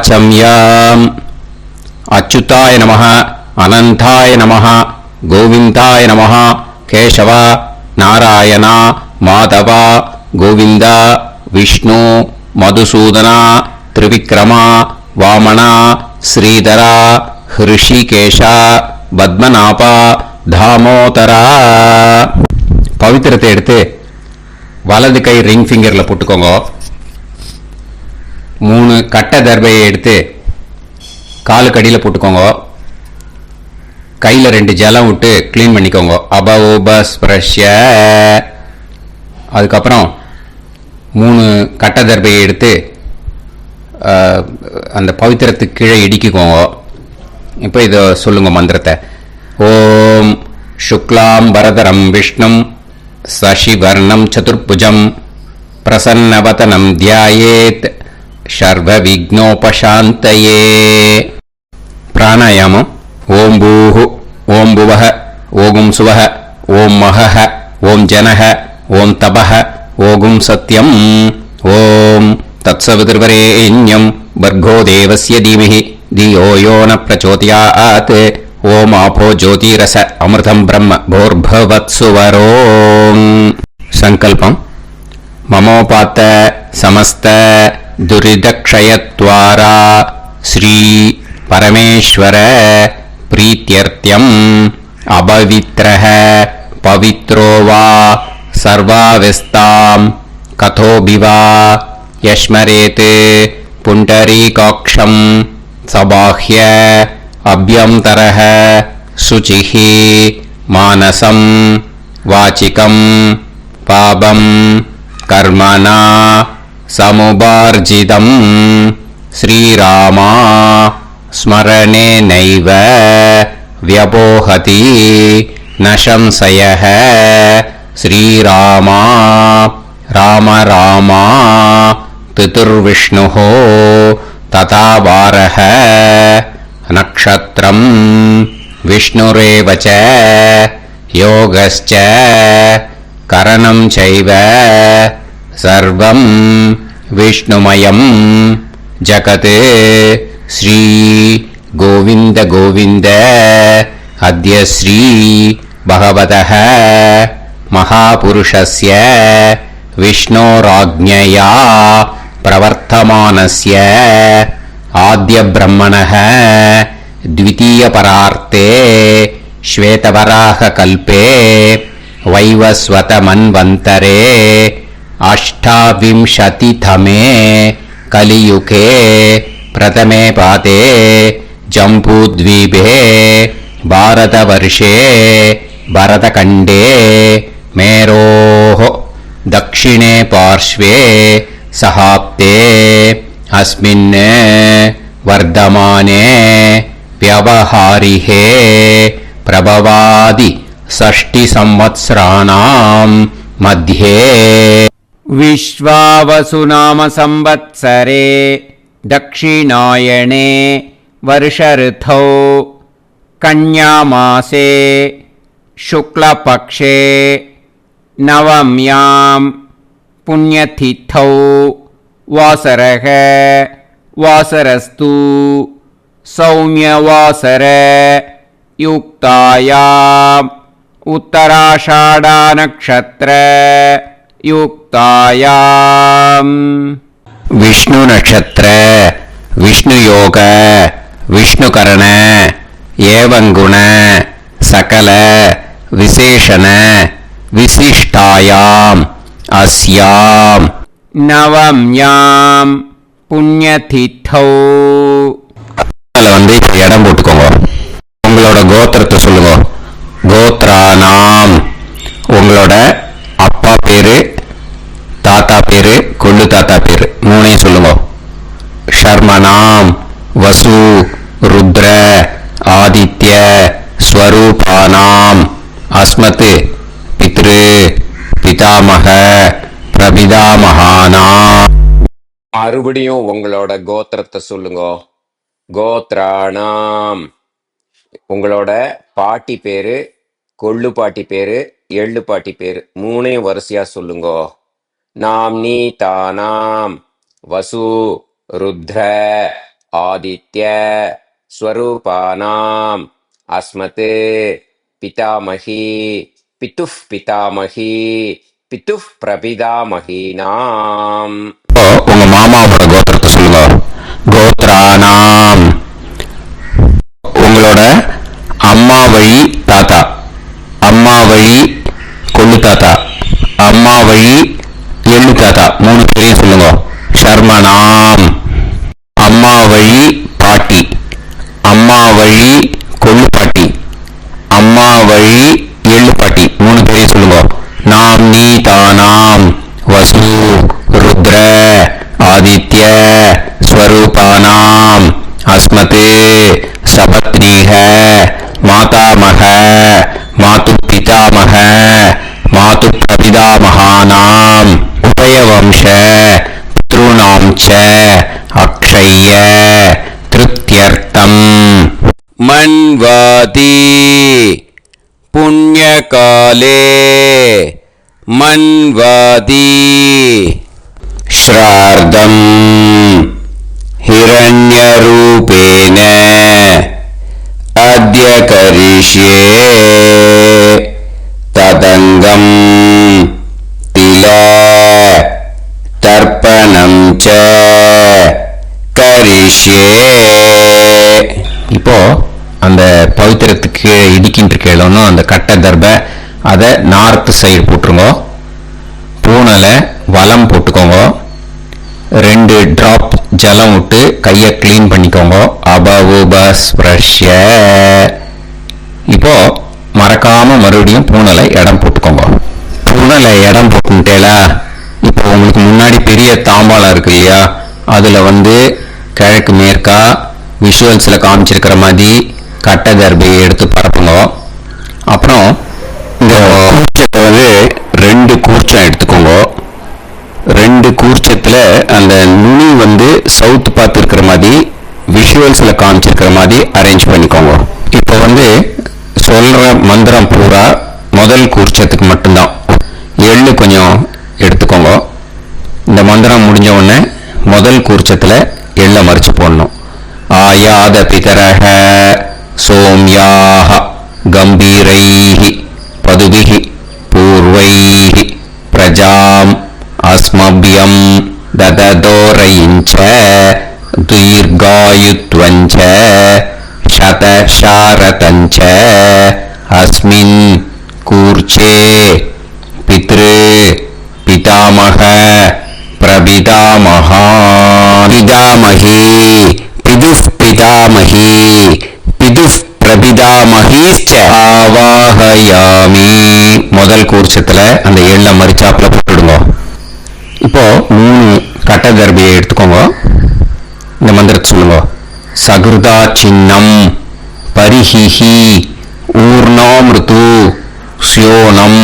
வாச்சம்யாம். அச்சுதாய நமः, அனந்தாய நமः, கோவிந்தாய நமः, கேசவ, நாராயணா, மாதவா, கோவிந்தா, விஷ்ணு, மதுசூதனா, திரிவிக்ரமா, வாமனா, ஸ்ரீதரா, ஹிருஷிகேஷா, பத்மநாபா, தாமோதரா. பவித்திரத்தை எடுத்து வலது கை ரிங் ஃபிங்கரில் போட்டுக்கோங்க. 3 கட்டை தர்பையை எடுத்து காலுக்கடியில் போட்டுக்கோங்க. கையில் 2 ஜலம் விட்டு க்ளீன் பண்ணிக்கோங்க. அபோபஸ்பிரஷ்ய. அதுக்கப்புறம் 3 கட்டை தர்பையை எடுத்து அந்த பவித்திரத்துக்கு கீழே இடிக்கிக்கோங்க. இப்போ இதை சொல்லுங்க மந்திரத்தை. ஓம் சுக்லாம் வரதரம் விஷ்ணும் சசிவர்ணம் சதுர்புஜம் பிரசன்னவதனம் தியாயேத் சர்வ விக்னோபசாந்தயே. பிராணாயாமம். ஓம் பூஹு, ஓம் புவஹ, ஓகும் சுவஹ, ஓம் மஹஹ, ஓம் ஜனஹ, ஓம் தபஹ, ஓகும் சத்யம். ஓம் தத்சவிதுர்வரேண்யம் பர்கோ தேவஸ்ய தீமஹி தியோ யோ ந பிரச்சோதயாத். ஓம் ஆபோ ஜோதிரச அமிர்தம் பிரம்ம போர்பவத்சுவரோம். சங்கல்பம். மமோபாத்த சமஸ்த துரிதக்ஷயத்வாரா ஸ்ரீ பரமேஸ்வர பிரீத்யர்த்தியம் அபவித்ரஹ பவித்ரோ வா சர்வாவஸ்தாம் கதோபிவா யஸ்மரேத் புண்டரீகாக்ஷம் சபாஹ்ய அப்யந்தரஹ சுசிஹி மானசம் வாச்சிகம் பாபம் கர்மணா சமுபார்ஜிதம் ஸ்ரீராமா ஸ்மரணேனைவ வ்யபோஹதி நசம்சயஹ. ஸ்ரீராமா ராம ராமா பிதுர்விஷ்ணுः ததா வாரஹ. நக்ஷத்ரம் விஷ்ணுரேவ ச யோகஸ்ச கரணம் சைவ சர்வம் விஷ்ணுமயம் ஜகத். ஸ்ரீ கோவிந்த கோவிந்த அத்ய ஸ்ரீ பகவதः மகாபுருஷஸ்ய விஷ்ணோராஜ்ஞயா பிரவர்த்தமானஸ்ய ஆத்ய பிரம்மணः த்விதீயபரார்த்தே ஸ்வேதவராக கல்பே வைவஸ்வத மன்வந்தரே அஷ்டாவிம்சதிதமே கலியுகே பிரதமே பாதே ஜம்பூத்வீபே பாரதவர்ஷே பரதகண்டே மேரோः தக்ஷிணே பார்ஷ்வே சஹாப்தே அஸ்மின் வர்தமானே व्यवहारिहे प्रभवादि षष्टि संवत्सराणाम् मध्ये विश्वावसु नाम संवत्सरे दक्षिणायणे वर्ष ऋतौ कन्यामासे शुक्लपक्षे नवम्यां पुण्यतिथौ वासरः वासरस्तु सौम्यवासर युक्तायाम् उत्तराषाढा नक्षत्र युक्तायाम्. विष्णु नक्षत्र विष्णु योग विष्णुकरण एवं गुण सकल विशेषण विशिष्टायाम् अस्याम् नवम्यां पुण्यतिथौ. இப்போ இடம் போட்டுக்கோங்க. உங்களோட கோத்திரத்தை சொல்லுங்க. கோத்ரானாம். உங்களோட அப்பா பேரு, தாத்தா பேரு, கொள்ளு தாத்தா பேரு 3 சொல்லுங்க. ஷர்மனாம் வசு ருத்ர ஆதித்ய ஸ்வரூபானாம் அஸ்மத் பித்ரு பிதாமக பிரபிதாமகானாம். மறுபடியும் உங்களோட கோத்திரத்தை சொல்லுங்க. கோத்ராணாம். உங்களோட பாட்டி பேரு, கொள்ளு பாட்டி பேரு, எள்ளு பாட்டி பேரு 3 வரிசையா சொல்லுங்க. நாம் நீ தானாம் வசு ருத்ர ஆதித்ய ஸ்வரூபானாம் அஸ்மத் பிதாமகி பிதுஃப் பிதாமகி பிதுஃப் பிரபிதாமகீனாம். உங்க மாமாவோட கோத்திரத்தை சொல்லுங்க. கோத்ரானாம். உங்களோட அம்மா வழி தாத்தா, அம்மா வழி கொள்ளு தாத்தா, அம்மா வழி எள்ளு தாத்தா, 3 பேரையும் சொல்லுங்க. ஷர்மனாம். அம்மா வழி பாட்டி, அம்மா வழி கொள்ளு பாட்டி, அம்மா வழி எள்ளு பாட்டி, 3 பேரையும் சொல்லுங்க. நாம் நீ தானாம் வசு ருத்ர ஆதித்ய ஸ்வரூபானாம் அஸ்மதே சபத்னீஹ மாதாமக மாது பிதாமக மாது பிரபிதாமகானாம் உபயவம்ச பித்ருணாம் ச அக்ஷய்ய திருத்யர்த்தம். மன்வாதி புண்ணியகாலே மன்வாதி ஸ்ரார்தம் हिरण्यरूपेण अद्य करिष्ये तदङ्गं तिल तर्पणं च करिष्ये. இப்போ அந்த பவித்திரத்துக்கு இடிக்கின்ற கேளோன்னு அந்த கட்டை தர்பை அதை நார்த் சைடு போட்டுருங்க. பூனலை வலம் போட்டுக்கோங்க. 2 டிராப் ஜலம் விட்டு கையை கிளீன் பண்ணிக்கோங்க. அபவுபஸ்ப்ரஷ்ய. இப்போ மறக்காம மறுபடியும் பூனலை இடம் போட்டுக்கோங்க. பூனலை இடம் போட்டுட்டேலா. இப்போ உங்களுக்கு முன்னாடி பெரிய தாம்பாளம் இருக்கு இல்லையா, அதுல கிழக்கு மேற்கா விஷுவல்ஸ்ல காமிச்சிருக்கிற மாதிரி கட்டை தர்பையை எடுத்து பரப்புங்க. அப்புறம் இந்த கூர்ச்சத்தை 2 கூர்ச்சம் எடுத்துக்கோங்க. 2 கூர்ச்சத்துல அந்த நுனி சவுத் பார்த்து இருக்கிற மாதிரி விஷுவல்ஸ்ல காமிச்சிருக்கிற மாதிரி அரேஞ்ச் பண்ணிக்கோங்க. இப்போ சொல்ற மந்திரம் பூரா முதல் கூர்ச்சத்துக்கு மட்டும்தான். எள்ளு கொஞ்சம் எடுத்துக்கோங்க. இந்த மந்திரம் முடிஞ்ச உடனே முதல் கூர்ச்சத்துல எள்ள மறிச்சு போடணும். ஆயாத பிதரஹ சோம்யாக கம்பீரைஹி பதுபிஹி பூர்வைஹி பிரஜாம் அஸ்மபியம் தததோரயிஞ்ச தீர்காயுத்வஞ்ச சதசாரதஞ்ச அஸ்மின் கூர்ச்சே பித்ரு பிதாமக பிரபிதாமகா பிதாமகி பிதுஃப் பிதாமகி பிதுஃப் பிரபிதாமகிச்ச ஆவாஹயாமி. முதல் கூர்ச்சத்துல அந்த எள்ள மறிச்சாப்புல போட்டுடுங்க. இப்போ 3 கட்ட தர்பையை எடுத்துக்கோங்க. இந்த மந்திரத்தை சொல்லுங்க. சகிருதா சின்னம் பரிஹிஹி ஊர்ணாமிருது ஸ்யோனம்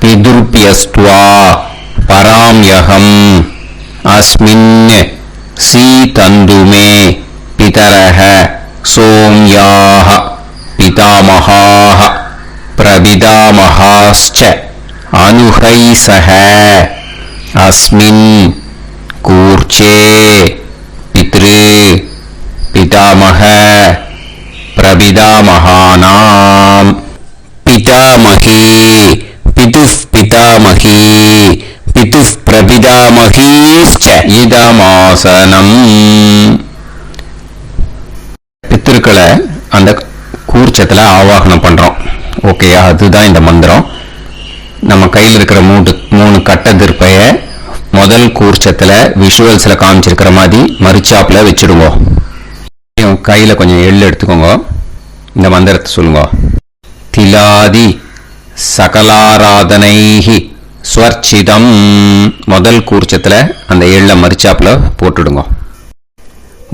பிதுர்பியஸ்துவா பராம்யகம் அஸ்மின் சீதந்துமே பிதரஹ சோம்யாஹ பிதாமகாஹ பிரபிதாமகாஸ்ச அனுஹைசஹ அஸ்மின் கூர்ச்சே பித்ரு பிதாமக பிரபிதாமகானாம் பிதாமகி பிதுஃப் பிதாமகி பிதுஃப் பிரபிதாமகீஸ்ச இதமாசனம். பித்ருக்களை அந்த கூர்ச்சத்துல ஆவாகனம் பண்றோம். ஓகே, அதுதான் இந்த மந்திரம். நம்ம கையில் இருக்கிற 3 கட்ட திருப்பைய முதல் கூர்ச்சத்துல விஷுவல்ஸ்ல காமிச்சிருக்கிற மாதிரி மறிச்சாப்புல வச்சிடுங்க. கையில கொஞ்சம் எள்ளு எடுத்துக்கோங்க. இந்த மந்திரத்தை சொல்லுங்க. திலாதி சகலாராதனைஹி ஸ்வர்ச்சிதம். முதல் கூர்ச்சத்துல அந்த எள்ள மறிச்சாப்புல போட்டுடுங்க.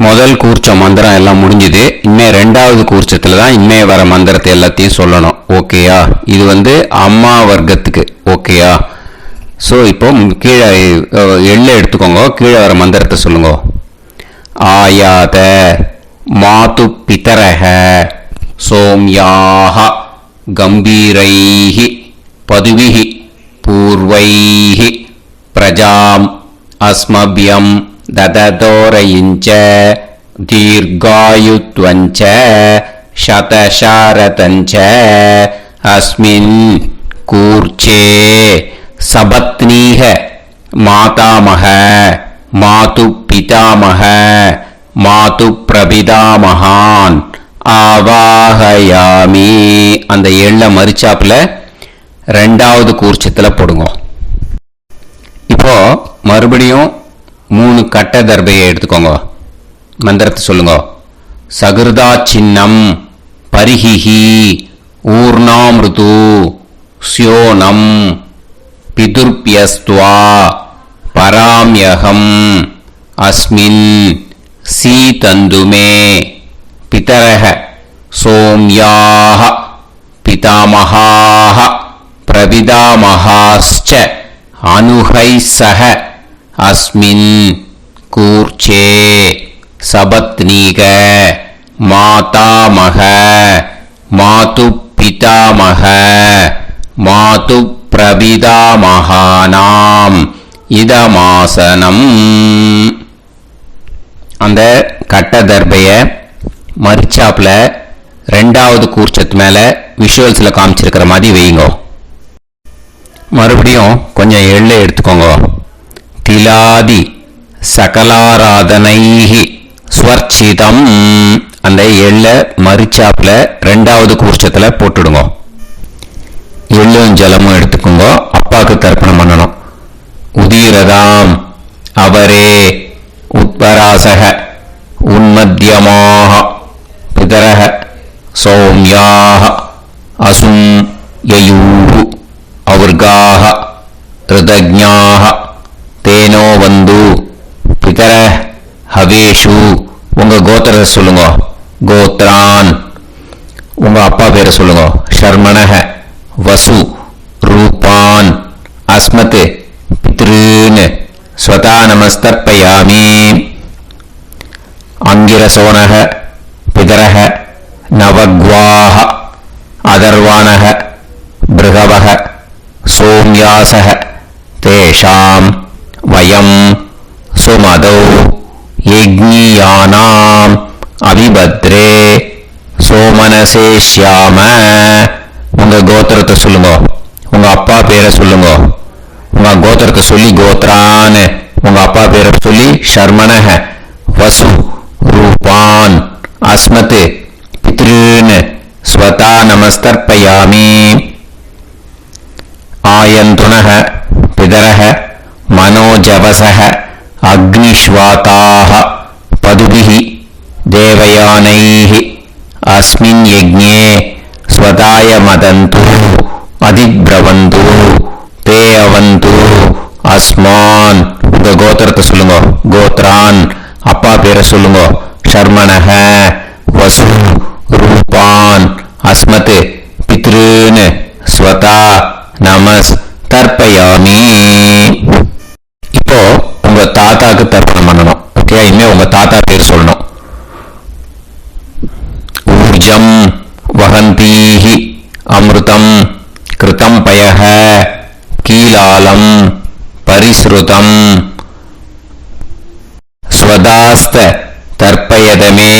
முதல் கூர்ச்சம் மந்திரம் எல்லாம் முடிஞ்சுது. இனிமே 2வது கூர்ச்சத்துல தான் இனிமே வர மந்திரத்தை எல்லாத்தையும் சொல்லணும். ஓகேயா? இது அம்மா வர்க்கத்துக்கு. ஓகேயா? ஸோ இப்போ கீழே எள்ள எடுத்துக்கோங்க. கீழே வர மந்திரத்தை சொல்லுங்க. ஆயாத மாது பிதரஹ சோம்யாக கம்பீரைஹி பதுவிஹி பூர்வைஹி பிரஜாம் அஸ்மபியம் தததோரயிஞ்ச தீர்காயுத்வஞ்ச சதசாரதஞ்ச அஸ்மின் கூர்ச்சே சபத்னீக மாதாமக மாது பிதாமக மாது பிரபிதாமகான் ஆவாஹயாமி. அந்த எள்ள மரிச்சாப்புல ரெண்டாவது கூர்ச்சத்துல போடுங்க. இப்போ மறுபடியும் 3 கட்ட தர்பையை எடுத்துக்கோங்க. மந்திரத்தை சொல்லுங்க. சகிருதா சின்னம் பரிஹிஹி ஊர்ணாமிருது ஸ்யோனம் பிதுர்பியஸ்துவா பராம்யகம் அஸ்மின் சீதந்துமே பிதரஹ சோம்யாஹ பிதாமஹாஹ பிரபிதாமஹாஸ்ச அனுஹைசஹ அஸ்மின் கூர்ச்சே சபத்னீக மாதாமக மாது பிதாமக மாது பிரபிதாமகானாம் இதமாசனம். அந்த கட்ட தர்பைய மரிச்சாப்புல ரெண்டாவது கூர்ச்சத்து மேல விஷுவல்ஸ்ல காமிச்சிருக்கிற மாதிரி வைங்க. மறுபடியும் கொஞ்சம் எள்ளை எடுத்துக்கோங்க. திலாதி சகலாராதனைஹி ஸ்வர்ச்சிதம். அந்த எள்ள மரிச்சாப்புல ரெண்டாவது கூர்ச்சத்துல போட்டுடுங்க. எள்ளும் ஜலமும் எடுத்துக்கோங்க. அப்பாவுக்கு தர்ப்பணம் பண்ணணும். உதீரதாம் அவரே உத்பராசக உன்மத்தியமாக பிதரக சௌம்யாக அசும் யயூஹு அவர்காக ரிதஜ்ஞாக தேனோ வந்து பிதர ஹவேஷு. உங்க கோத்திரத்தை சொல்லுங்க. கோத்ரான். உங்க அப்பா பேரை சொல்லுங்க. ஷர்மணக வசு ரூபான் அஸ்மத் பித்ருன் ஸ்வதா நமஸ்தர்ப்பயாமி. அங்கிரசோனக பிதரக நவக்வாஹ அதர்வாணக பிருகவக சோம்யாசக தேஷாம் வயம் சுமதௌ யஜ்ஞியானாம் அபிபத்ரே சோமனசேஷ்யாம. உங்க கோத்திரத்தை சொல்லுங்க. உங்க அப்பா பேரை சொல்லுங்க. உங்க கோத்திரத்தை சொல்லி கோத்ரான். உங்க அப்பா பேரை சொல்லி ஷர்மணக வசு ரூபான் அஸ்மத் பித்ருன் ஸ்வதா நமஸ்தர்ப்பயாமி. ஆயந்துனக பிதரக மனோஜவசக அக்னிஷ்வாதாஹ பதுபிஹி தேவயானைஹி அஸ்மின் யஜ்ஞே ஸ்வதாய மதந்து அதிப்ரவந்து தே அவது அஸ்மான். உங்க கோத்திரத்தை சொல்லுங்க. கோத்ரான். அப்பா பேரை சொல்லுங்க. ஷர்மணக வசு ரூபான் அஸ்மத் பித்ருன் ஸ்வதா நமஸ் தர்ப்பயாமி. இப்போ உங்க தாத்தாக்கு தர்ப்பணம் பண்ணணும். ஓகே, இனிமே உங்க தாத்தா பேர் சொல்லணும். ஊர்ஜம் வஹந்தீஹி அமிர்தம் கிருதம் பயஹ கீலாலம் பரிஸ்ருதம் ஸ்வதாஸ்த தர்ப்பயதமே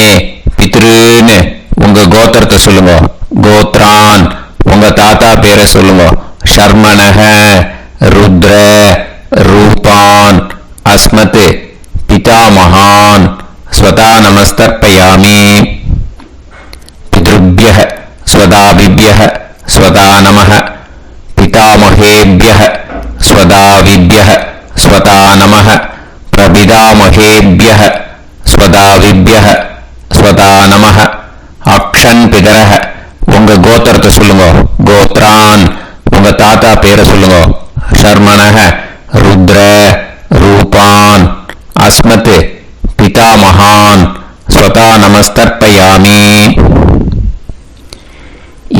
பித்ருன்னு. உங்க கோத்திரத்தை சொல்லுங்க. கோத்ரான். உங்க தாத்தா பேரை சொல்லுங்க. ஷர்மணக ருத்ர ரூபான் அஸ்மத் பிதாமகான் ஸ்வதா நமஸ்தர்ப்பயாமி. பித்ருभ्यः स्वदाभिभ्यः स्वदा नमः पितामहेभ्यः स्वदाविभ्यः स्वदा नमः प्रपितामहेभ्यः स्वदाविभ्यः स्वदा नमः. அக்ஷன் பிதரஹ. உங்க கோத்திரத்தை சொல்லுங்க. கோத்ரான். உங்க தாத்தா பேரை சொல்லுங்க. ஷர்மணக ருத்ர ரூபான் அஸ்மத் பிதாமகான் ஸ்வதா நமஸ்தர்ப்பயாமி.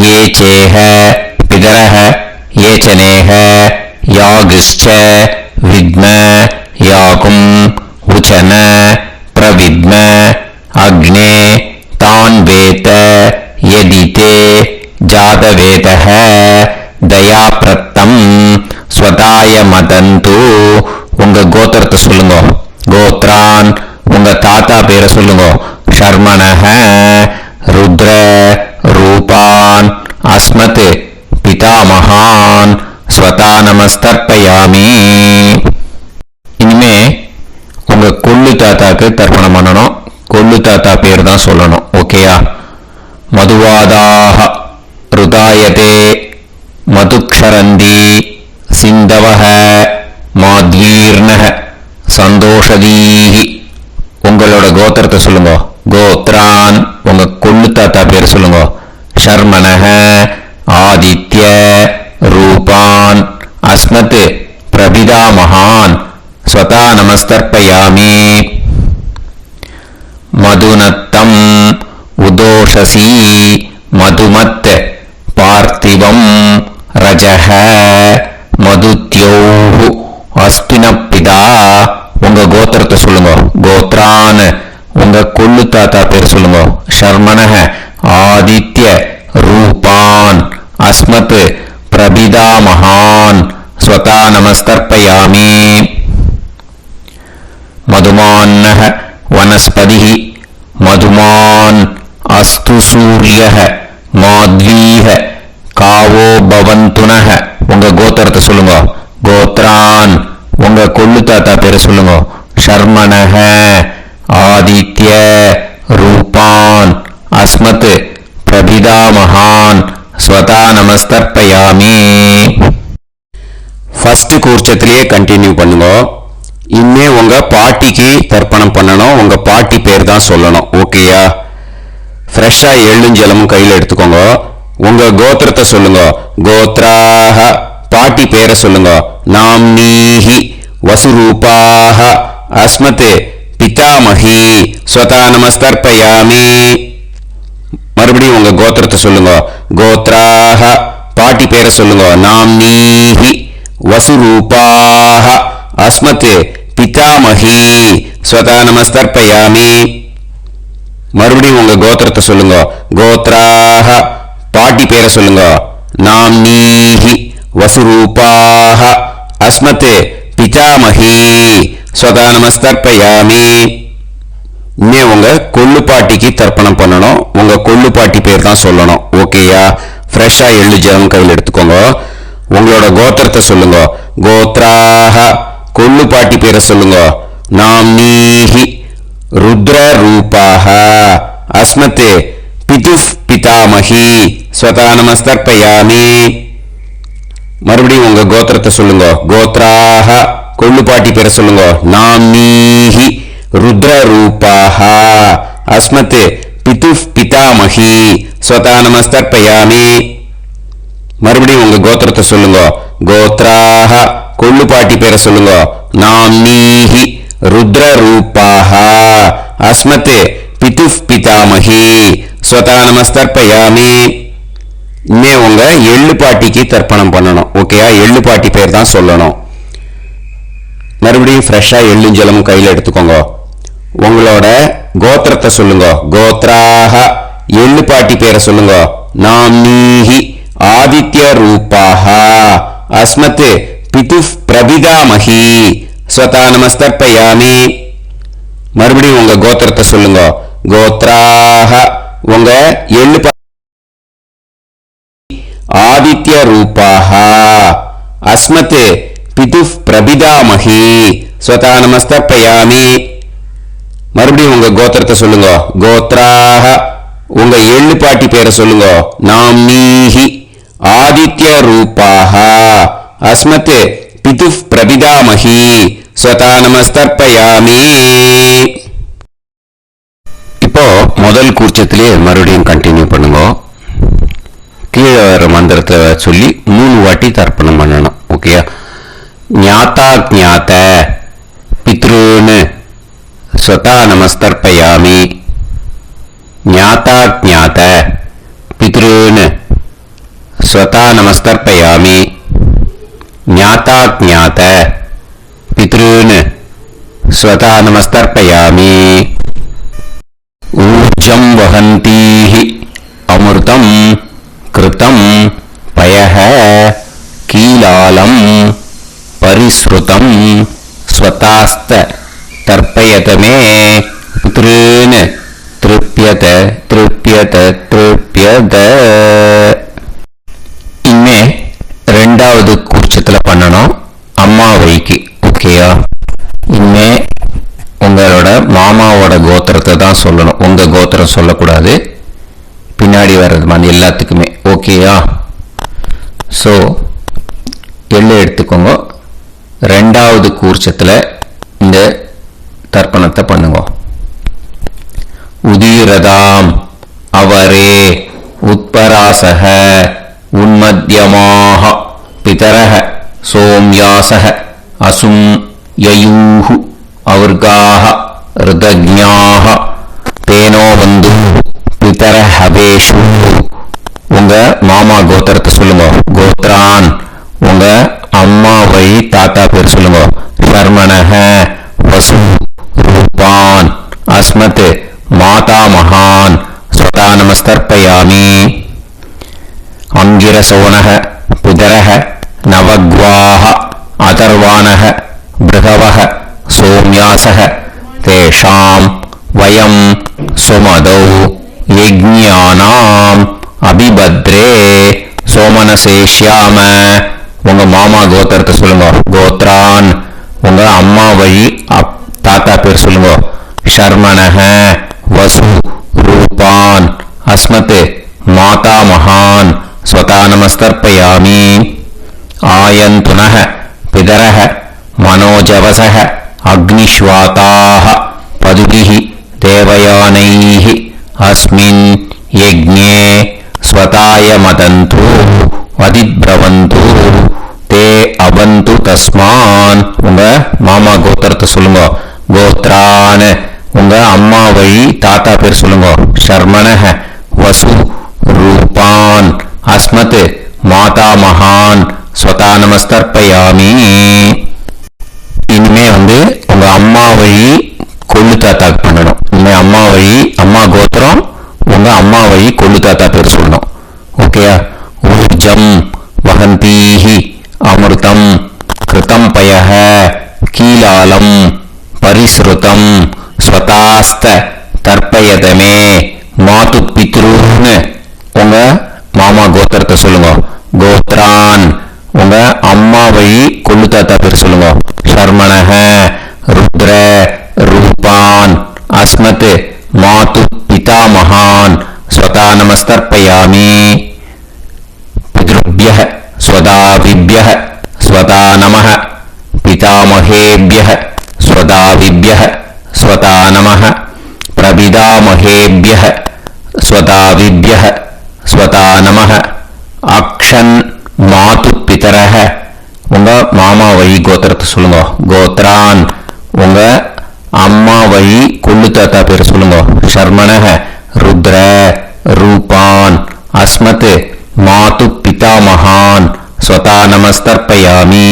ये चेह पितरः ये चनेह यागिश्च विद्म याकुं उचन प्रविद्म अग्ने तान् वेत यदिते जातवेदः दयाप्रत्तम् स्वताय मदन्तु. உங்க கோத்திரத்தை சொல்லுங்க. கோத்ரான். உங்க உங்க தாத்தா பேரை சொல்லுங்க. ஷர்மணஹ ருத்ர ரூபான் அஸ்மத் பிதாமகான் ஸ்வதா நமஸ்தர்ப்பயாமி. இனிமே உங்க கொள்ளு தாத்தாக்கு தர்ப்பணம் பண்ணணும். கொள்ளு தாத்தா பேர் தான் சொல்லணும். ஓகேயா? மதுவாதாக ருதாயதே மதுக்ஷரந்தி சிந்தவஹ மாத்வீர்ணஹ சந்தோஷதீஹி. உங்களோட கோத்திரத்தை சொல்லுங்க. கோத்ரான் உங்க கொள்ளு தாத்தா பேர் சொல்லுங்க. ஷர்மணஹ ஆதித்ய ரூபான் அஸ்மத் பிரபிதாமகான் ஸ்வதா நமஸ்தர்ப்பயாமி. மதுநத்தம் உதோஷசி மதுமத் பார்த்திவம் ரஜஹ மதுத்யோஹு அஸ்தினப்பிதா. உங்க கோத்திரத்தை சொல்லுங்க. கோத்ரான் உங்க கொள்ளு தாத்தா பேர் சொல்லுங்க. ஷர்மணஹ ஆதித்ய ரூபான் அஸ்மத் பிரபிதாமகான் ஸ்வதா நமஸ்தர்ப்பயாமி. மதுமான்னஹ வனஸ்பதிஹ மதுமான் அஸ்து சூரியஹ மாத்வீஹ காவோ பவந்துனஹ. உங்க கோத்திரத்தை சொல்லுங்க. கோத்ரான் உங்க கொள்ளு தாத்தா பேரை சொல்லுங்க. ஷர்மணஹ ஆதித்ய ரூபான் அஸ்மத் பிரபிதாமகான் ஸ்வதா நமஸ்தர்ப்பயாமி. ஃபர்ஸ்ட் கூர்ச்சத்திலேயே கண்டினியூ பண்ணுங்க. இனிமே உங்க பாட்டிக்கு தர்ப்பணம் பண்ணணும். உங்க பாட்டி பேர் தான் சொல்லணும். ஓகேயா? ஃப்ரெஷ்ஷா எள்ளும் ஜலமும் கையில் எடுத்துக்கோங்க. உங்க கோத்திரத்தை சொல்லுங்க. கோத்ராஹ பாட்டி பேரை சொல்லுங்க. நாம்னீஹி வசுரூபாஹ அஸ்மத் பிதாமஹி ஸ்வதா நமஸ்தர்ப்பயாமி. மறுபடியும் உங்க கோத்திரத்தை சொல்லுங்க. கோத்ராஹ பாட்டி பேரை சொல்லுங்க. நாம்னீஹி வசுரூபாஹ அஸ்மத் பிதாமஹி ஸ்வதா நமஸ்தர்ப்பயாமி. மறுபடியும் உங்க கோத்திரத்தை சொல்லுங்க. கோத்ராஹ பாட்டி பேரை சொல்லுங்க. நாம்னீஹி வசுரூபாஹ அஸ்மத் பிதாமஹி ஸ்வதா நமஸ்தர்ப்பயாமி. இனிமே உங்க கொள்ளு பாட்டிக்கு தர்ப்பணம் பண்ணணும். உங்க கொள்ளு பாட்டி பேர் தான் சொல்லணும். ஓகேயா? ஃப்ரெஷ்ஷா எள்ளு ஜலம் கையில் எடுத்துக்கோங்க. உங்களோட கோத்திரத்தை சொல்லுங்க. கோத்ராஹ கொள்ளு பாட்டி பேரை சொல்லுங்க. நாம்னீஹி ருத்ர ரூபாஹ அஸ்மத் பிதுஃப் பிதாமஹி ஸ்வதா நமஸ்தர்ப்பயாமி. மறுபடியும் உங்க கோத்திரத்தை சொல்லுங்க. கோத்ராஹ கொள்ளு பாட்டி பேரை சொல்லுங்க. நாம்னீஹி ருத்ர ரூபாஹ அஸ்மத் பிதுஃப் பிதாமஹி ஸ்வதா நமஸ்தர்ப்பயாமி. மறுபடியும் உங்க கோத்திரத்தை சொல்லுங்க. கோத்ராஹ கொள்ளு பாட்டி பேரை சொல்லுங்க. நாம்னீஹி ருத்ர ரூபாஹ அஸ்மத் பிதுஃப் பிதாமஹி ஸ்வதா நமஸ்தர்ப்பயாமி. இனிமே உங்க எள்ளு பாட்டிக்கு தர்ப்பணம் பண்ணணும். ஓகேயா? எள்ளு பாட்டி பேர் தான் சொல்லணும். மறுபடியும் ஃப்ரெஷ்ஷா எள்ளும் ஜலமும் கையில் எடுத்துக்கோங்க. உங்களோட கோத்திரத்தை சொல்லுங்க. கோத்ராஹ எள்ளு பாட்டி பேரை சொல்லுங்க. நாம்னீஹி ஆதித்ய ரூபாஹ அஸ்மத் பிதுஃப் பிரபிதாமஹி ஸ்வதா நமஸ்தர்ப்பயாமி. மறுபடியும் உங்க கோத்திரத்தை சொல்லுங்க. கோத்ராஹ உங்க எள்ளு ஆதித்ய ரூபாஹ அஸ்மத் பிதுஃப் பிரபிதாமஹி ஸ்வதா நமஸ்தர்ப்பயாமி. மறுபடியும் உங்க கோத்திரத்தை சொல்லுங்க. கோத்ராஹ உங்க எள்ளு பாட்டி பேரை சொல்லுங்க. நாம்னீஹி ஆதித்ய ரூபாஹ அஸ்மத் பிதுஃப் பிரபிதாமஹி ஸ்வதா நமஸ்தர்ப்பயாமி. இப்போ முதல் கூர்ச்சத்திலே மறுபடியும் கண்டினியூ பண்ணுங்க. கீழே வர மந்திரத்தை சொல்லி 3 வாட்டி தர்ப்பணம் பண்ணணும். ஓகேயா? ஞாதா ஞாத பித்ருன்னு ஸ்வதா நமஸ்தர்ப்பயாமி. ஞாதா ஞாத பித்ருன்னு ஸ்வதா நமஸ்தர்ப்பயாமி. ஞாதா ஞாத பித்ருன்னு ஸ்வதா நமஸ்தர்ப்பயாமி. ஊர்ஜம் வஹந்தீஹி அமிர்தம் கிருதம் பயஹ கீலாலம் பரிஸ்ருதம் ஸ்வதாஸ்த தர்ப்பயத மே திருப்யத திருப்யத திருப்யத. இனிமே ரெண்டாவது கூச்சத்துல பண்ணணும் அம்மா வழிக்கு. ஓகேயா? இனிமே உங்களோட மாமாவோட கோத்திரத்தை தான் சொல்லணும், உங்க கோத்திரம் சொல்லக்கூடாது. பின்னாடி வர்றது மாதிரி எல்லாத்துக்குமே. ஓகேயா? ஸோ எள்ளு எடுத்துக்கோங்க. ரெண்டாவது கூர்ச்சத்தில் இந்த தர்ப்பணத்தை பண்ணுங்க. உதீரதாம் அவரே உத்பராசக உன்மத்யமாக பிதரக சோம்யாசக அசும் யயூஹு அவர்காக ருதஜ்ஞாக தேனோ வந்து பிதர ஹவேஷு. உங்க மாமா கோத்திரத்தை சொல்லுங்க. கோத்ரான் உங்க அம்மா வழி தாத்தா பேர் சொல்லுங்க. சர்மணக வசு ரூபான் அஸ்மத் மாதா மகான் ஸ்வதா நமஸ்தர்ப்பயாமி. அங்கிரசோனக பிதரக நவக்வாஹ அதர்வாணக பிருகவஹ சோம்யாசக தேஷாம் வயம் சுமதௌ யஜ்ஞானாம் அபிபத்ரே சோமனசேஷ்யாம. உங்க மாமா கோத்திரத்தை சொல்லுங்க. கோத்ரான் உங்க அம்மா வழி தாத்தா பேர் சொல்லுங்க. ஷர்மணக வசு ரூபான் அஸ்மத் மாதா மகான் ஸ்வதா நமஸ்தர்ப்பயாமி. ஆயந்துனக பிதரக மனோஜவசக அக்னிஷ்வாதாஹ பதுபிஹி தேவயானைஹ அஸ்மின் யஜ்ஞே ஸ்வதாய மதந்து அதிப்ரவந்து தே அவந்து தஸ்மான். உங்க மாமா கோத்திரத்தை சொல்லுங்க. கோத்ரான் உங்க அம்மா வழி தாத்தா பேர் சொல்லுங்க. ஷர்மணக வசு ரூபான் அஸ்மத் மாதா மகான் ஸ்வதா நமஸ்தர்ப்பயாமி. இனிமே உங்க அம்மா வழி கொள்ளு தாத்தாக்கு பண்ணணும். இனிமே அம்மா வழி அம்மா கோத்திரம் உங்க அம்மா வழி கொள்ளு தாத்தா பேர் சொல்லணும். ஓகேயா? ஊர்ஜம் வகந்தீஹி அமிர்தம் கிருதம் பயஹ கீலாலம் பரிஸ்ருதம் ஸ்வதாஸ்த தர்ப்பயதமே மாது பித்ருன்னு உங்க மாமா கோத்திரத்தை சொல்லுங்க. கோத்ரான் உங்க அம்மா வழி கொள்ளு தாத்தா பேர் சொல்லுங்க. ஷர்மணக ருத்ர ரூபான் அஸ்மத் மாது பிதா மகான் ஸ்வதா நமஸ்தர்ப்பயாமி. பித்ருभ्यः स्वदाविभ्यः स्वदा नमः पितामहेभ्यः स्वदाविभ्यः स्वदा नमः प्रपितामहेभ्यः स्वदाविभ्यः स्वदा नमः. अक्षन् मातु पितरः உங்க மாமா வழி கோத்திரத்தை சொல்லுங்க. கோத்ரான் உங்க அம்மா வழி கொள்ளு தாத்தா பேர் சொல்லுங்க. ஷர்மணக ருத்ர ரூபான் அஸ்மத் மாது பிதா மகான் ஸ்வதா நமஸ்தர்ப்பயாமி.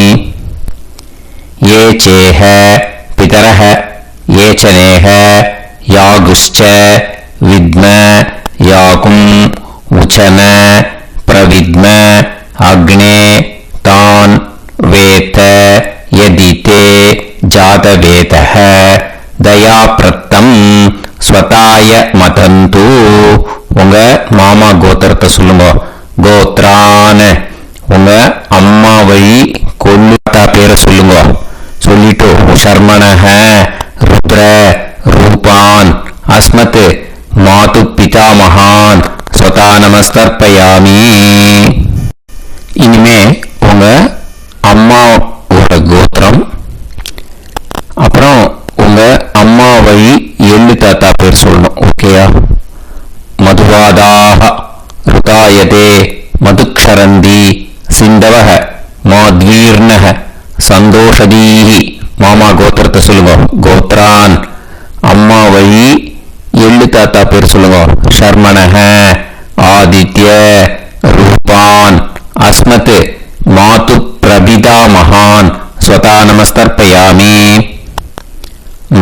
ये चेह पितरः ये च नेह यागुश्च विद्म याकुं उचन प्रविद्म अग्ने तान् वेत यदिते जातवेतः दयाप्रत्तं स्वताय मदन्तु. உங்க மாமா கோத்திரத்தை சொல்லுங்க. கோத்ரான் உங்க அம்மா வழி கொள்ளு தாத்தா பேரை சொல்லுங்க. சொல்லிட்டு ஷர்மணக ருத்ர ரூபான் அஸ்மத் மாது பிதா மகான் ஸ்வதா நமஸ்தர்ப்பயாமி. இனிமே உங்க அம்மாவோட கோத்திரம் அப்புறம் உங்க அம்மா வழி எள்ளு தாத்தா பேர் சொல்லணும். ஓகேயா? மதுவாதாக ருதாயதே மதுக்ஷரந்தி சிந்தவக மாத்வீர்ணக சந்தோஷதீஹி. மாமா கோத்திரத்தை சொல்லுங்க. கோத்ரான் அம்மா வழி எள்ளு தாத்தா பேர் சொல்லுங்க. ஷர்மணக ஆதித்ய ரூபான் அஸ்மத் மாது பிரபிதா மகான் ஸ்வதா நமஸ்தர்ப்பயாமி.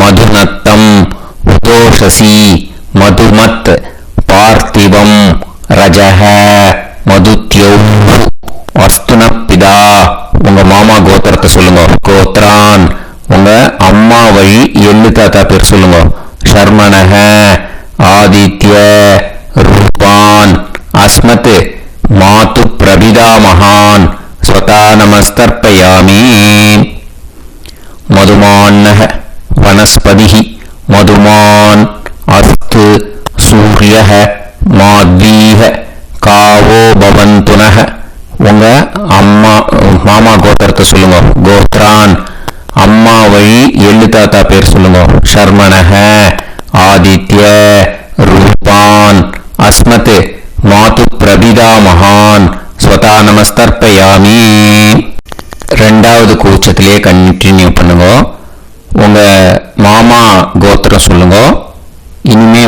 மதுநத்தம் உதோஷசி மதுமத் பார்த்திவம் ரஜஹ மதுத்யௌ வஸ்துனப்பிதா. உங்க மாமா கோத்திரத்தை சொல்லுங்க. கோத்ரான் உங்க அம்மா வழி எள்ளு தாத்தா பேர் சொல்லுங்க. ஷர்மணக ஆதித்ய ரூபான் அஸ்மத் மாது பிரபிதாமகான் ஸ்வதா நமஸ்தர்ப்பயாமி. மதுமான்னஹ வனஸ்பதிஹ மதுமான் அஸ்து சூரியஹ மாத்வீஹ காவோ பவந்துனஹ. உங்க அம்மா மாமா கோத்திரத்தை சொல்லுங்க. கோத்ரான் அம்மா வழி எள்ளு தாத்தா பேர் சொல்லுங்க. ஷர்மணஹ ஆதித்ய ரூபான் அஸ்மத் மாது பிரபிதாமகான் ஸ்வதா நமஸ்தர்ப்பயாமி. ரெண்டாவது கூச்சத்திலே கண்டினியூ பண்ணுங்க. உங்க மாமா கோத்திரம் சொல்லுங்க. இனிமே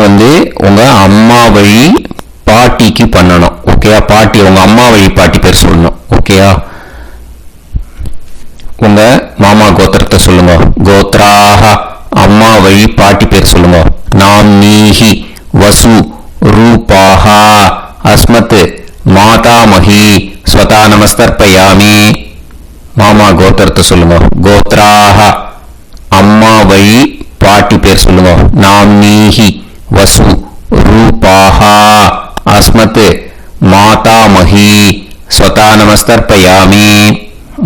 உங்க அம்மா வழி பாட்டிக்கு பண்ணணும். ஓகேயா? பாட்டி உங்க அம்மா வழி பாட்டி பேர் சொல்லணும். ஓகேயா? உங்க மாமா கோத்திரத்தை சொல்லுங்க. கோத்ராஹ அம்மா வழி பாட்டி பேர் சொல்லுங்க. நாம்னீஹி வசு ரூபாஹா அஸ்மத் மாதாமஹி ஸ்வதா நமஸ்தர்ப்பயாமி. மாமா கோத்திரத்தை சொல்லுங்க. கோத்ராஹ அம்மா வழி பாட்டி பேர் சொல்லுங்க. நாம்னீஹி வசு ரூபாஹா அஸ்மத் மாதாமஹி ஸ்வதா நமஸ்தர்ப்பயாமி.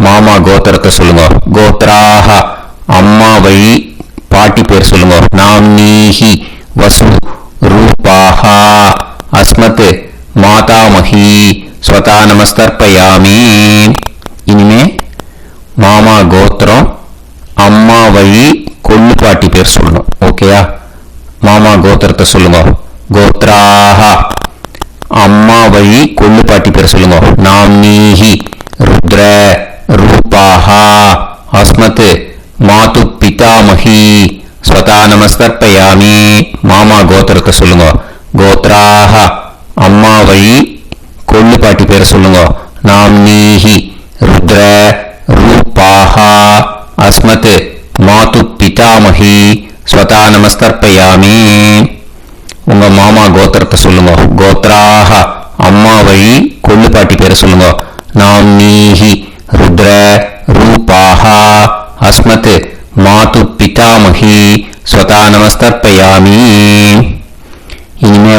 மாமா கோத்திரத்தை சொல்லுங்க. கோத்ராஹ அம்மா வழி பாட்டி பேர் சொல்லுங்க. நாம்னீஹி வசு ரூபாஹா அஸ்மத் மாதாமஹி ஸ்வதா நமஸ்தர்ப்பயாமி. இனிமே மாமா கோத்திரம் அம்மா வழி கொள்ளு பாட்டி பேர் சொல்லணும். ஓகேயா? மாமா கோத்திரத்தை சொல்லுங்க. கோத்ராஹ அம்மா வழி கொள்ளு பாட்டி பேர் சொல்லுங்க. நாம்னீஹி ருத்ர ரூபாஹா அஸ்மத் மாது பிதாமஹி ஸ்வதா நமஸ்தர்ப்பயாமி. மாமா கோத்திரத்தை சொல்லுங்க. கோத்ராஹ அம்மா வழி கொள்ளு பாட்டி பேர் சொல்லுங்க. நாம்னீஹி ருத்ர ரூபாஹா அஸ்மத் மாது பிதாமஹி ஸ்வதா நமஸ்தர்ப்பயாமி. உங்க மாமா கோத்திரத்தை சொல்லுங்க. கோத்ராஹ அம்மா வழி கொள்ளு பாட்டி பேர் சொல்லுங்க. நாம்னீஹி ருத்ர ரூபாஹா அஸ்மத் மாது பிதாமஹி ஸ்வதா நமஸ்தர்ப்பயாமி. இனிமே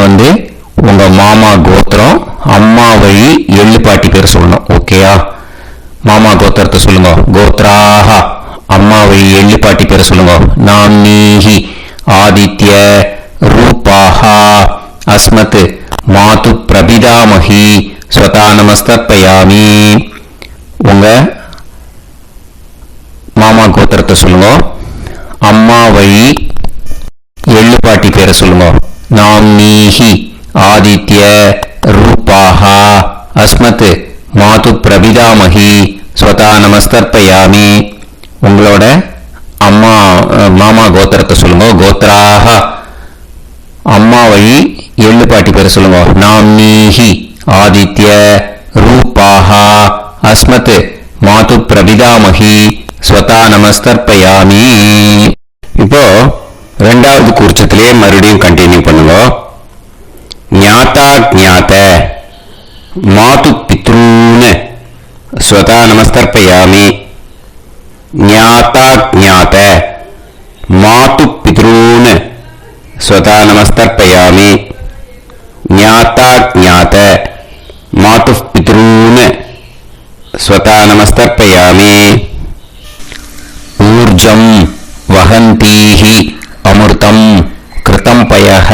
உங்க மாமா கோத்திரம் அம்மா வழி எள்ளு பாட்டி பேர் சொல்லணும். ஓகேயா? மாமா கோத்திரத்தை சொல்லுங்க. கோத்ராஹ அம்மா வழி எள்ளு பாட்டி பேர் சொல்லுங்க. நாம்னீஹி ஆதித்ய ரூபாஹா அஸ்மத் மாது பிரபிதாமஹி ஸ்வதா நமஸ்தர்ப்பயாமி. உங்க மாமா கோத்திரத்தை சொல்லுங்க. அம்மா வழி எள்ளு பாட்டி பேரை சொல்லுங்க. நாம்னீஹி ஆதித்ய ரூபாஹா அஸ்மத் மாது பிரபிதாமஹி ஸ்வதா நமஸ்தர்ப்பயாமி. உங்களோட அம்மா மாமா கோத்திரத்தை சொல்லுங்க. கோத்ராஹ அம்மா வழி எள்ளு பாட்டி பேரை சொல்லுங்க. நாம்னீஹி ஆதித்ய ரூபாஹா அஸ்மத் மாது பிரபிதாமஹி ஸ்வதா நமஸ்தர்ப்பயாமி. இப்போ ரெண்டாவது கூர்ச்சத்திலே மறுபடியும் கண்டினியூ பண்ணுங்க. ஞாதா ஞாத மாது பித்ரூன் ஸ்வதா நமஸ்தர்ப்பயாமி. ஞாதா ஞாத மாது பித்ரூன் ஸ்வதா நமஸ்தர்ப்பயாமி. ஞாதா ஞாத மாது பித்ரூன் ஸ்வதா நமஸ்தர்ப்பயாமி. ஊர்ஜம் வஹந்தீஹி அமிர்தம் கிருதம் பயஹ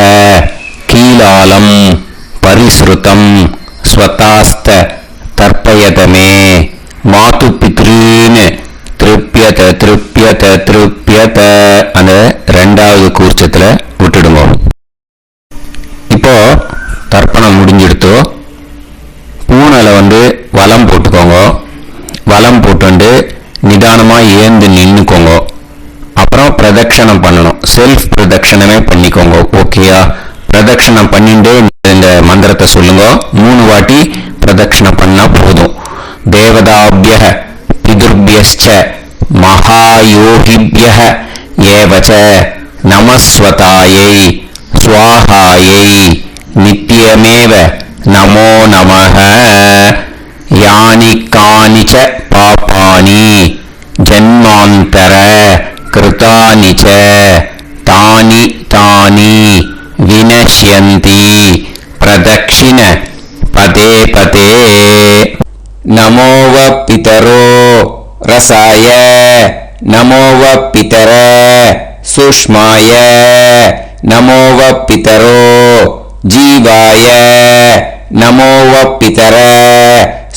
கீலாலம் பரிஸ்ருதம் ஸ்வதாஸ்த தர்ப்பயதமே மாது பித்ரீன் திருப்யத திருப்யத திருப்யத. அந்த ரெண்டாவது கூர்ச்சத்துல விட்டுடுங்க. இப்போ தர்ப்பணம் முடிஞ்சிடுத்தோ பூனைல வலம் போட்டுக்கோங்க. வலம் போட்டு நிதானமா ஏந்து நின்னுக்கோங்க. அப்புறம் பிரதட்சணம் பண்ணணும். செல்ஃப் பிரதட்சணமே பண்ணிக்கோங்க. ஓகேயா? பிரதட்சணம் பண்ணிட்டு இந்த மந்திரத்தை சொல்லுங்க. 3 வாட்டி பிரதட்சணம் பண்ணா போதும். தேவதாபியஹ பிதுர்பியஸ்ச மகாயோகிபியஹ ஏவச நமஸ்வதாயை ஸ்வாஹாயை நித்யமேவ நமோ நமஹ. யானி கானிச்ச பாபானி ஜன்மாந்தர கிருதானி ச தானி தானி வினஷ்யந்தி प्रदक्षियन्ति प्रदक्षिण पदे पदे नमो वः पितरो रसाय नमो वः पितर सुष्माय नमो वः पितरो जीवाय नमो वः पितर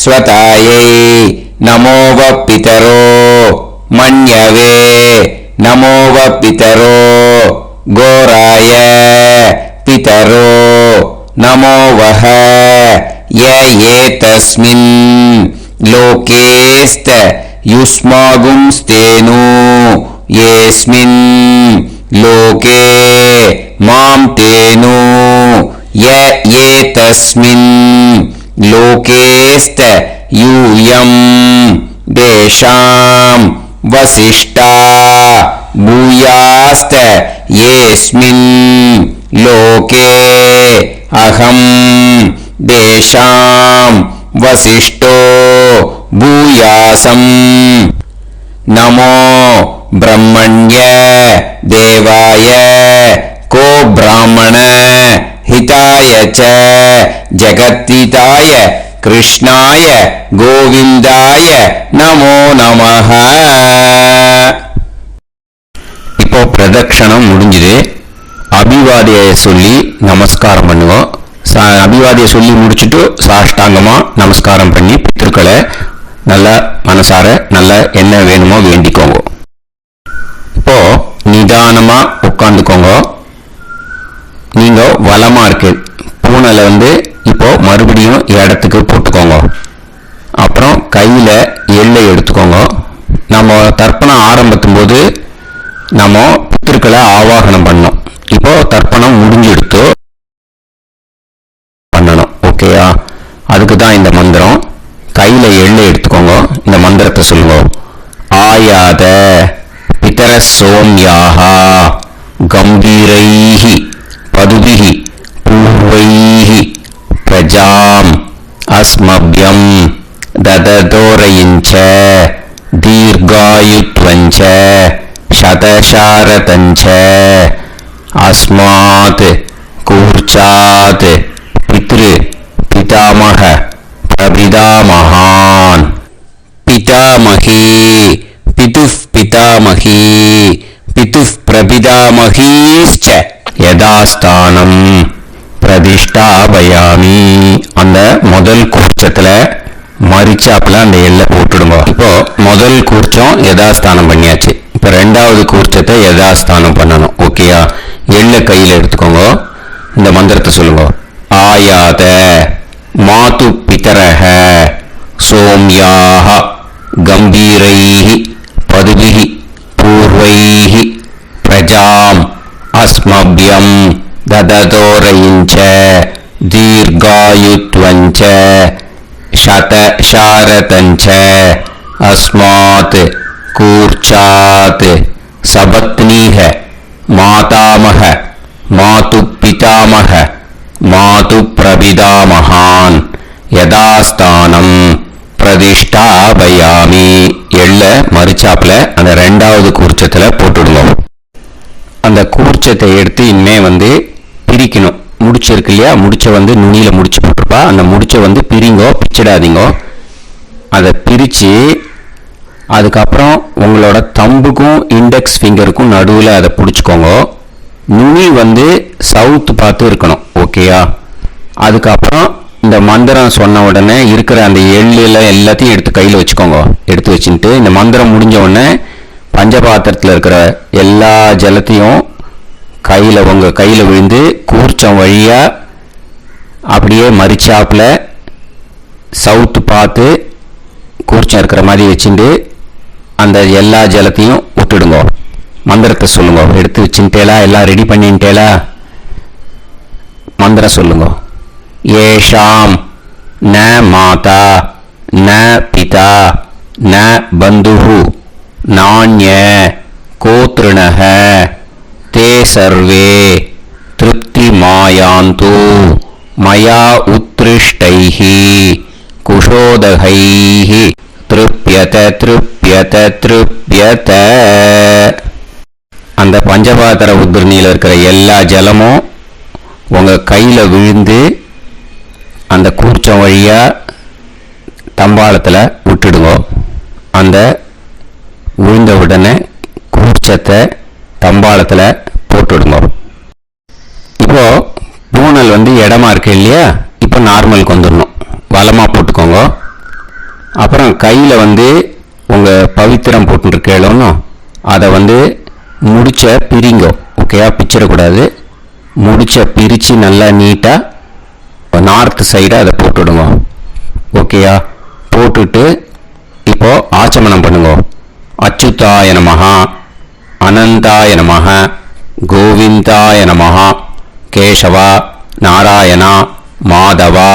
स्वतायै नमो वः पितरो मन्यवे नमो वः पितरो घोराय पितरो नमो वः य एतस्मिन् लोकेस्त युष्मागुंस्तेनु येस्मिन् लोके मां तेनु य एतस्मिन् लोकेस्त यूयं देशां वसिष्ठा भूयास्त येस्मिन् लोके अहं देशां वसिष्ठो भूयासम् नमो ब्रह्मण्य देवाय को ब्राह्मण हिताय च जगद्हिताय कृष्णाय गोविंदाय नमो नमः. இப்போ பிரதட்சணம் முடிஞ்சது. அபிவாதியை சொல்லி நமஸ்காரம் பண்ணுவோம். அபிவாதியை சொல்லி முடிச்சுட்டு சாஷ்டாங்கமா நமஸ்காரம் பண்ணி பித்ருக்களை நல்ல மனசார நல்ல என்ன வேணுமோ வேண்டிக்கோங்க. இப்போ நிதானமா உட்காந்துக்கோங்க. நீங்க வலமா இருக்கு பூனைல இப்போ மறுபடியும் இடத்துக்கு போட்டுக்கோங்க. அப்புறம் கையில எள்ளை எடுத்துக்கோங்க. நம்ம தர்ப்பணம் ஆரம்பிக்கும் போது நம்ம பித்ருக்களை ஆவாகனம் பண்ணோம். இப்போ தர்ப்பணம் முடிஞ்செடுத்து பண்ணணும். ஓகேயா? அதுக்கு தான் இந்த மந்திரம். கையில எள்ளை எடுத்துக்கோங்க. இந்த மந்திரத்தை சொல்லுங்க. ஆயாத பிதர சோம்யாஹா கம்பீரைஹி பதுபிஹி பூர்வைஹி பிரஜாம் அஸ்மப்யம் தததோரயிஞ்ச தீர்காயுத்வஞ்ச சதசாரதஞ்ச அஸ்மாத் கூர்ச்சாத் பித்ரு பிதாமக பிரபிதாமகான் பிதாமகி பிதுஃப் பிதாமகி பிதுஃப் பிரபிதாமகீஸ்ச யதாஸ்தானம் பிரதிஷ்டாபயாமி. அந்த முதல் கூர்ச்சத்துல மரிச்சாப்புல அந்த எல்லை போட்டுடுங்க. இப்போ முதல் கூர்ச்சம் யதாஸ்தானம் பண்ணியாச்சு. இப்போ ரெண்டாவது கூர்ச்சத்தை யதாஸ்தானம் பண்ணணும். ஓகேயா? எள்ளை கையில் எடுத்துக்கோங்க. இந்த மந்திரத்தை சொல்லுங்க. ஆயாத மாது பிதரஹ சோம்யாஹ கம்பீரைஹி பதுபிஹி பூர்வைஹி பிரஜாம் அஸ்மப்யம் தததோரயிஞ்ச தீர்காயுத்வஞ்ச சதசாரதஞ்ச அஸ்மாத் கூர்ச்சாத் சபத்னீஹ மாதாமஹ மாது பிதாமஹ மாது பிரபிதாமகான் யதாஸ்தானம் பிரதிஷ்டாபயாமி. எள்ள மரிச்சாப்புல அந்த ரெண்டாவது கூர்ச்சத்துல போட்டுடுவோம். அந்த கூர்ச்சத்தை எடுத்து இனிமே பிரிக்கணும். முடிச்சு இருக்கு இல்லையா? முடிச்ச நுனியில முடிச்சு போட்டிருப்பா. அந்த முடிச்ச பிரிங்கோ, பிச்சிடாதீங்கோ. அதை பிரிச்சு அதுக்கப்புறம் உங்களோட தம்புக்கும் இண்டெக்ஸ் ஃபிங்கருக்கும் நடுவில் அதை பிடிச்சிக்கோங்க. நுனி சவுத்து பார்த்து இருக்கணும். ஓகேயா? அதுக்கப்புறம் இந்த மந்திரம் சொன்ன உடனே இருக்கிற அந்த எள்ளில் எல்லாத்தையும் எடுத்து கையில் வச்சுக்கோங்க. எடுத்து வச்சுட்டு இந்த மந்திரம் முடிஞ்ச உடனே பஞ்சபாத்திரத்தில் இருக்கிற எல்லா ஜலத்தையும் உங்கள் கையில் விழுந்து கூர்ச்சம் வழியாக அப்படியே மரிச்சாப்பில் சவுத்து பார்த்து கூர்ச்சம் இருக்கிற மாதிரி வச்சுட்டு அந்த எல்லா ஜலத்தையும் விட்டுடுங்க. மந்திரத்தை சொல்லுங்க. எடுத்து வச்சுட்டேலா? எல்லாம் ரெடி பண்ணிட்டேலா? மந்திரம் சொல்லுங்க. ஏஷாம் ந மாதா ந பிதா ந பந்துஹு நாண்ய கோத்ருணஹ தே சர்வே திருப்தி மாயாந்து மயா உத்ருஷ்டைஹி குஷோதகைஹி திருப்யத திருப்யத திருப்யத. அந்த பஞ்சபாத்திர உத்ரணியில் இருக்கிற எல்லா ஜலமும் உங்கள் கையில் விழுந்து அந்த கூர்ச்சம் வழியாக தம்பாளத்தில் விட்டுடுங்க. அந்த விழுந்த உடனே கூர்ச்சத்தை தம்பாளத்தில் போட்டுடுங்க. இப்போது பூனல் இடமா இருக்கு இல்லையா, இப்போ நார்மலுக்கு வந்துடணும். வலமாக போட்டுக்கோங்க. அப்புறம் கையில் உங்கள் பவித்திரம் போட்டுருக்கேளோன்னு அதை முடிச்ச பிரிங்கோ. ஓகேயா, பிச்சிடக்கூடாது. முடிச்ச பிரித்து நல்லா நீட்டாக நார்த் சைடாக அதை போட்டுடுங்க. ஓகேயா, போட்டுட்டு இப்போது ஆச்சமனம் பண்ணுங்க. அச்சுதாய நமஹ, அனந்தாய நமஹ, கோவிந்தாய நமஹ, கேசவா, நாராயணா, மாதவா,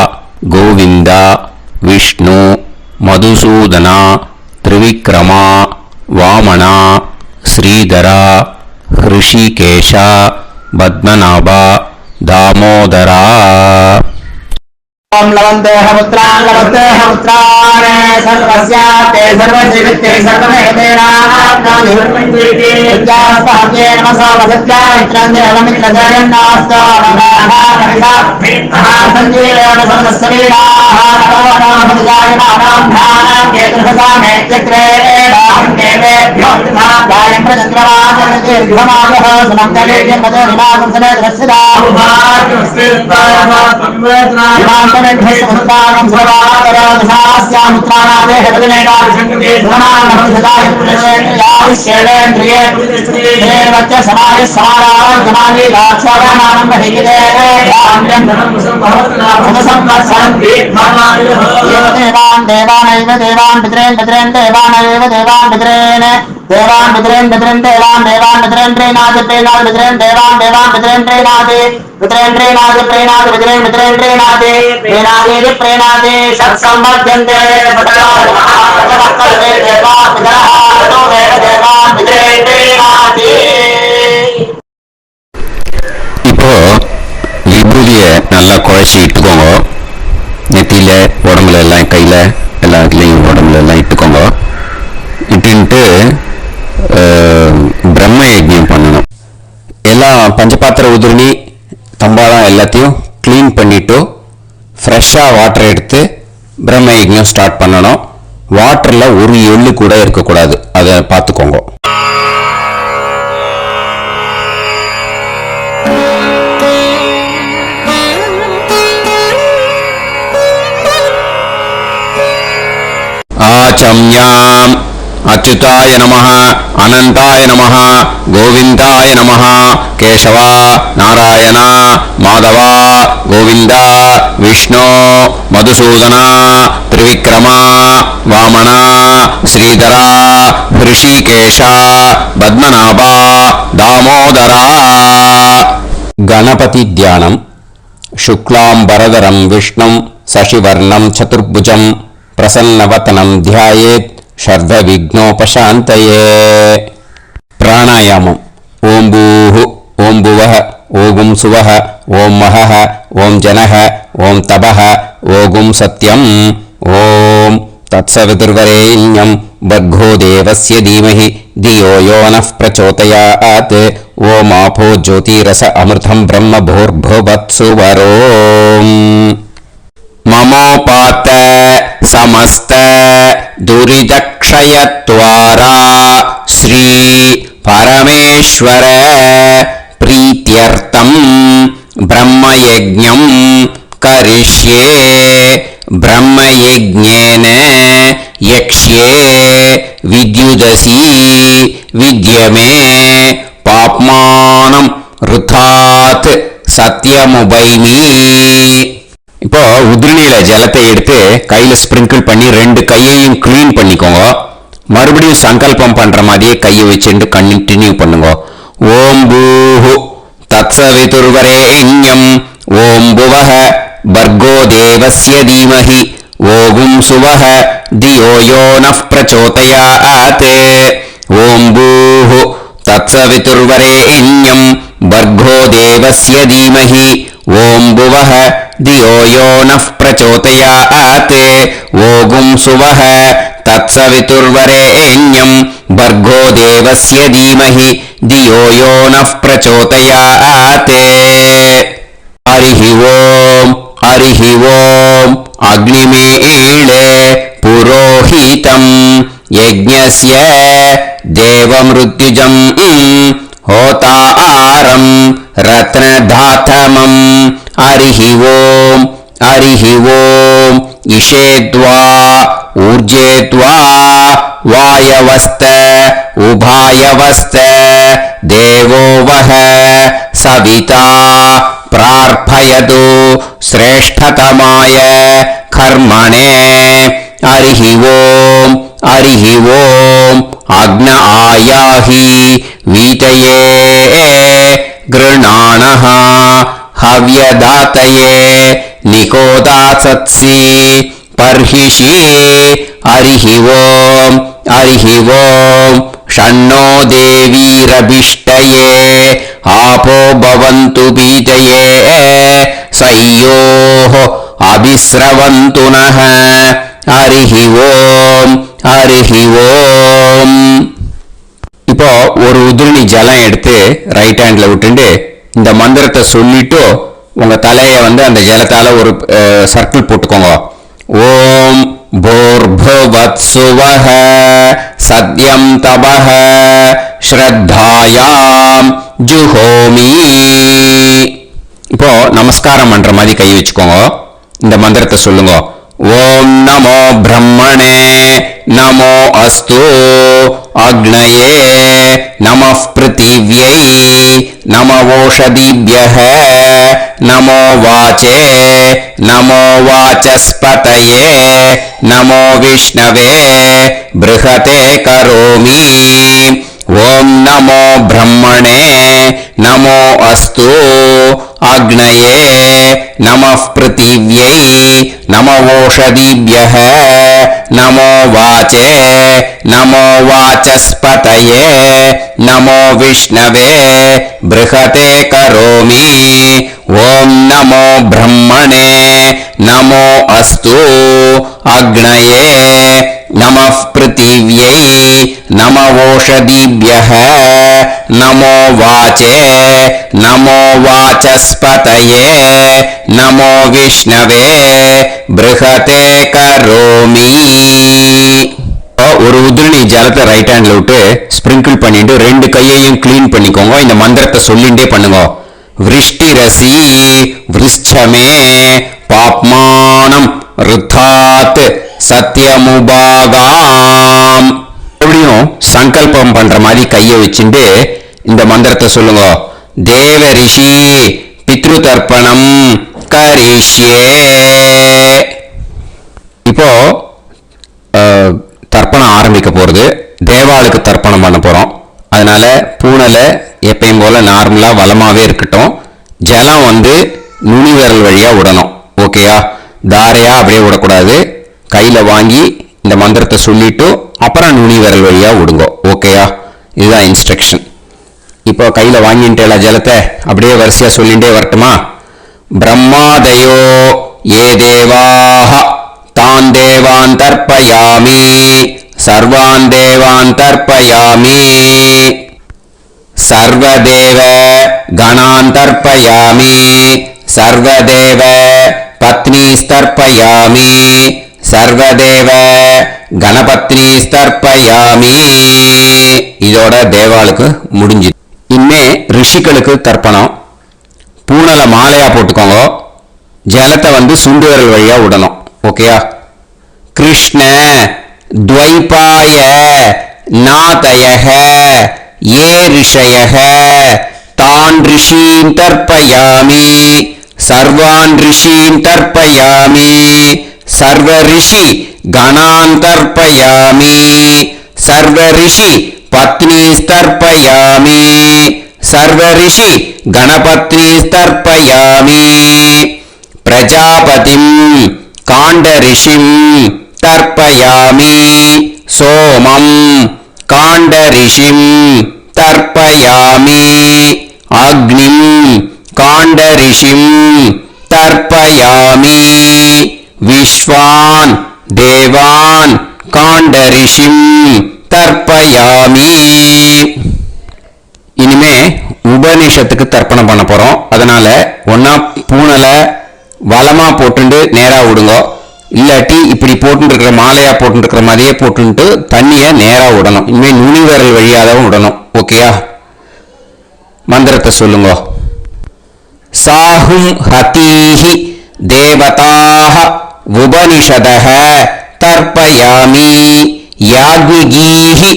கோவிந்தா, விஷ்ணு, மதுசூதனா, திரிவிக்ரமா, வாமனா, ஸ்ரீதரா, ஹிருஷிகேஷா, பத்மநாபா, தாமோதரா. लवन्ते पुत्रान् लवन्ते पुत्रान् सर्वस्याते सर्वजीविते सर्वमेतेनाप्नोति विद्यास्ताभ्ये नमसो वसत्यामित्रं देवमित्रजयन्नास्तो सञ्जीवेन सर्वस्वरीराः नवोनामधिजायमानां ध्यानं केतुर्भसामेत्यग्रे देवेभ्यो गायं प्रचन्द्रमाजनदीर्घमागः सुमङ्गलेभ्यं मदोनिमागं सनेतरस्यदाः ृतां देवानैव देवान् पितॄन् पितॄन् देवानैव देवान् पितॄन् देवान् पितॄन् पितॄन् देवान् देवान् पितॄन् प्रीणाति प्रीणाति पितॄन् देवान् देवान् पितॄन् प्रीणाति पितॄन् प्रीणाति प्रीणाति पितॄन् पितॄन् प्रीणाति प्रीणाति प्रीणाति षट्सम्बध्यन्ते देवान् पितॄन् प्रीणाति. இப்போ விபூதியை நல்லா குழச்சி இட்டுக்கோங்க. நெத்தியில், உடம்புல எல்லாம், கையில் எல்லாத்துலேயும் உடம்புல எல்லாம் இட்டுக்கோங்க. இட்டுன்ட்டு பிரம்ம யஜ்ஞம் பண்ணணும். எல்லாம் பஞ்சபாத்திர உதிரணி தம்பாளம் எல்லாத்தையும் க்ளீன் பண்ணிவிட்டு ஃப்ரெஷ்ஷாக வாட்டர் எடுத்து பிரம்ம யஜ்ஞம் ஸ்டார்ட் பண்ணணும். வாட்டரில் ஒரு எள்ளு கூட இருக்கக்கூடாது, அதை பார்த்துக்கோங்க. ஆச்சம்யாம் அச்சுதாய நமஹ, அனந்தாய நமஹ, கோவிந்தாய நமஹ, கேசவா, நாராயணா, மாதவா, கோவிந்தா, விஷ்ணு, மதுசூதனா, திரிவிக்ரமா, வாமனா, ஸ்ரீதரா, ஹிருஷிகேஷா, பத்மநாபா, தாமோதரா. கணபதி தியானம். சுக்லாம்பரதரம் விஷ்ணும் சசிவர்ணம் சதுர்புஜம் பிரசன்னவதனம் தியாயேத் ஷர்த விக்னோபசாந்தயே. பிராணாயாமம். ஓம் பூஹு, ஓம் புவஹ, ஓகும் சுவஹ, ஓம் மஹஹ, ஓம் ஜனஹ, ஓம் தபஹ, ஓகும் சத்யம். ஓம் தத்சவிதுர்வரேண்யம் பர்கோ தேவஸ்ய தீமஹி தியோ யோ நः பிரச்சோதயாத். ஓம் ஆபோ ஜோதிரஸ அமிர்தம் பிரம்ம பூர்புவத்சு வரோம். மமோபாத்த समस्त दुरिदक्षयत्वारा श्री परमेश्वर प्रीत्यर्थं ब्रह्मयज्ञं करिष्ये. ब्रह्मयज्ञेन यक्ष्ये विद्युदसी विद्यमे पाप्मानं ऋथात् सत्यमुपैमि. இப்போ உதிரணியில் ஜலத்தை எடுத்து கையில் ஸ்ப்ரிங்கிள் பண்ணி 2 கையையும் க்ளீன் பண்ணிக்கோங்க. மறுபடியும் சங்கல்பம் பண்ணுற மாதிரியே கையை வச்சுட்டு கண்டினியூ பண்ணுங்க. ஓம் பூஹு தத்சவிதுர்வரேண்யம் ஓம் புவஹ பர்கோ தேவஸ்ய தீமஹி ஓகும் சுவஹ தியோ யோ நः பிரச்சோதயாத். ஓம் பூஹு தத்சவிதுர்வரேண்யம் பர்கோ தேவஸ்ய தீமஹி ஓம் புவஹ தியோ யோ நः பிரச்சோதயாத். ஓகும் சுவஹ தத்சவிதுர்வரேண்யம் பர்கோ தேவஸ்ய தீமஹி தியோ யோ நः பிரச்சோதயாத். हरिः ओम् अग्निमीळे पुरोहितं यज्ञस्य देवमृत्युजं होतारं रत्नधातमं हरिः ओम् इषेद्वा ऊर्जेद्वा वायवस्त उभायवस्त देवो वः सविता प्रार्थयतु श्रेष्ठतमाय कर्मणे हरिः ओम् अग्न आयाहि वीतये गृणाणः हव्यदातये निकोदासत्सि पर्हिषि हरिः ओम् षण्णो देवीरभिष्टये आपो भवन्तु पीतये सयोः अभिस्रवन्तु नः हरिः ओम् இப்போ ஒரு உதிரணி ஜலம் எடுத்து ரைட் ஹேண்ட்ல விட்டுண்டு இந்த மந்திரத்தை சொல்லிட்டு உங்க தலைய அந்த ஜலத்தால ஒரு சர்க்கிள் போட்டுக்கோங்க. ஓம் भूर्भुवत्सुवः सद्यं तपः श्रद्धायां जुहोमि. இப்போ நமஸ்காரம் பண்ற மாதிரி கை வச்சுக்கோங்க. இந்த மந்திரத்தை சொல்லுங்க. ஓம் நமோ பிரம்மணே நமோ அஸ்து அக்னயே நமः பிருத்திவ்யை நமோ ஓஷதிभ्यः நமோ வாசே நமோ வாசஸ்பதயே நமோ விஷ்ணவே ப்ருஹதே கரோமி. ஓம் நமோ பிரம்மணே நமோ அஸ்து அக்னயே நமः பிருத்திவ்யை நமோ ஓஷதிभ्यः நமோ வாசே நமோ வாசஸ்பதயே நமோ விஷ்ணவே ப்ருஹதே கரோமி. ஓம் நமோ பிரம்மணே நமோ அஸ்து அக்னயே நமः பிருத்திவ்யை நமோ ஓஷதிभ्यः நமோ வாசே நமோ வாசஸ்பதயே நமோ விஷ்ணவே ப்ருஹதே கரோமி. ஒரு உதிரணி ஜலத்தை ரைட் ஹேண்ட்ல விட்டு ஸ்பிரிங்கிள் பண்ணிட்டு ரெண்டு கையையும் கிளீன் பண்ணிக்கோங்க. இந்த மந்திரத்தை சொல்லிண்டே பண்ணுங்க. விருஷ்டிரசி விருஷ்சமே பாப்மானம் ருத்தாத் சத்யமுபாகாம். எப்படியும் சங்கல்பம் பண்ற மாதிரி கையை வச்சுட்டு இந்த மந்திரத்தை சொல்லுங்க. தேவ ரிஷி பித்ரு தர்ப்பணம் கரிஷ்யே. இப்போ தர்ப்பணம் ஆரம்பிக்க போறது. தேவாளுக்கு தர்ப்பணம் பண்ண போறோம். அதனால பூனலை எப்பயும் போல நார்மலா வலமாவே இருக்கட்டும். ஜலம் நுனி விரல் வழியா விடணும். ஓகேயா? தாரையா அப்படியே விடக்கூடாது. கையில வாங்கி இந்த மந்திரத்தை சொல்லிட்டு அப்புறம் நுனி விரல் வழியா விடுங்க. ஓகேயா? இதுதான் இன்ஸ்ட்ரக்ஷன். இப்போ கையில வாங்கிட்டேல ஜலத்தை அப்படியே வரிசையா சொல்லிட்டே வரட்டுமா? பிரம்மாதயோ ஏ தேவாஹ தான் தேவான் தர்ப்பயாமி சர்வான் தேவான் தர்ப்பயாமி சர்வதேவ கணான் தர்ப்பயாமி சர்வதேவ பத்னீஸ்தர்ப்பயாமி சர்வதேவ கணபத்னீஸ்தர்ப்பயாமி. இதோட தேவாளுக்கு முடிஞ்சு. இனிமே ரிஷிகளுக்கு தர்ப்பணம். பூனலை மாலையா போட்டுக்கோங்க. ஜலத்தை சுண்டு விரல் வழியா விடணும். ஓகேயா? கிருஷ்ண துவைபாய நாதயஹ ஏ ரிஷயஹ தான் ரிஷீம் தர்ப்பயாமி சர்வான் ரிஷீம் தர்ப்பயாமி சர்வ ரிஷி கணான் தர்ப்பயாமி சர்வ ரிஷி பத்னீஸ்தர்ப்பயாமி சர்வ ரிஷி கணபத்னீஸ்தர்ப்பயாமி பிரஜாபதிம் காண்ட ரிஷிம் தர்ப்பயாமி சோமம் காண்ட ரிஷிம் தர்ப்பயாமி அக்னிம் காண்ட ரிஷிம் தர்ப்பயாமி விஸ்வான் தேவான் காண்ட ரிஷிம் தர்ப்பயாமி. இனிமே உபநிஷத்துக்கு தர்ப்பணம் பண்ண போறோம். அதனால ஒன்னா பூனலை வலமா போட்டுண்டு நேரா விடுங்க. இல்லாட்டி இப்படி போட்டுருக்கிற மாலையா போட்டுருக்கிற மாதிரியே போட்டுட்டு தண்ணியை நேரா விடணும். இனிமேல் நுனி விரல் வழியாகவும் விடணும். ஓகேயா? மந்திரத்தை சொல்லுங்க. சாஹும் ஹதீஹி தேவதாக உபனிஷதஹ தர்ப்பயாமி யாக்ஞிகீஹி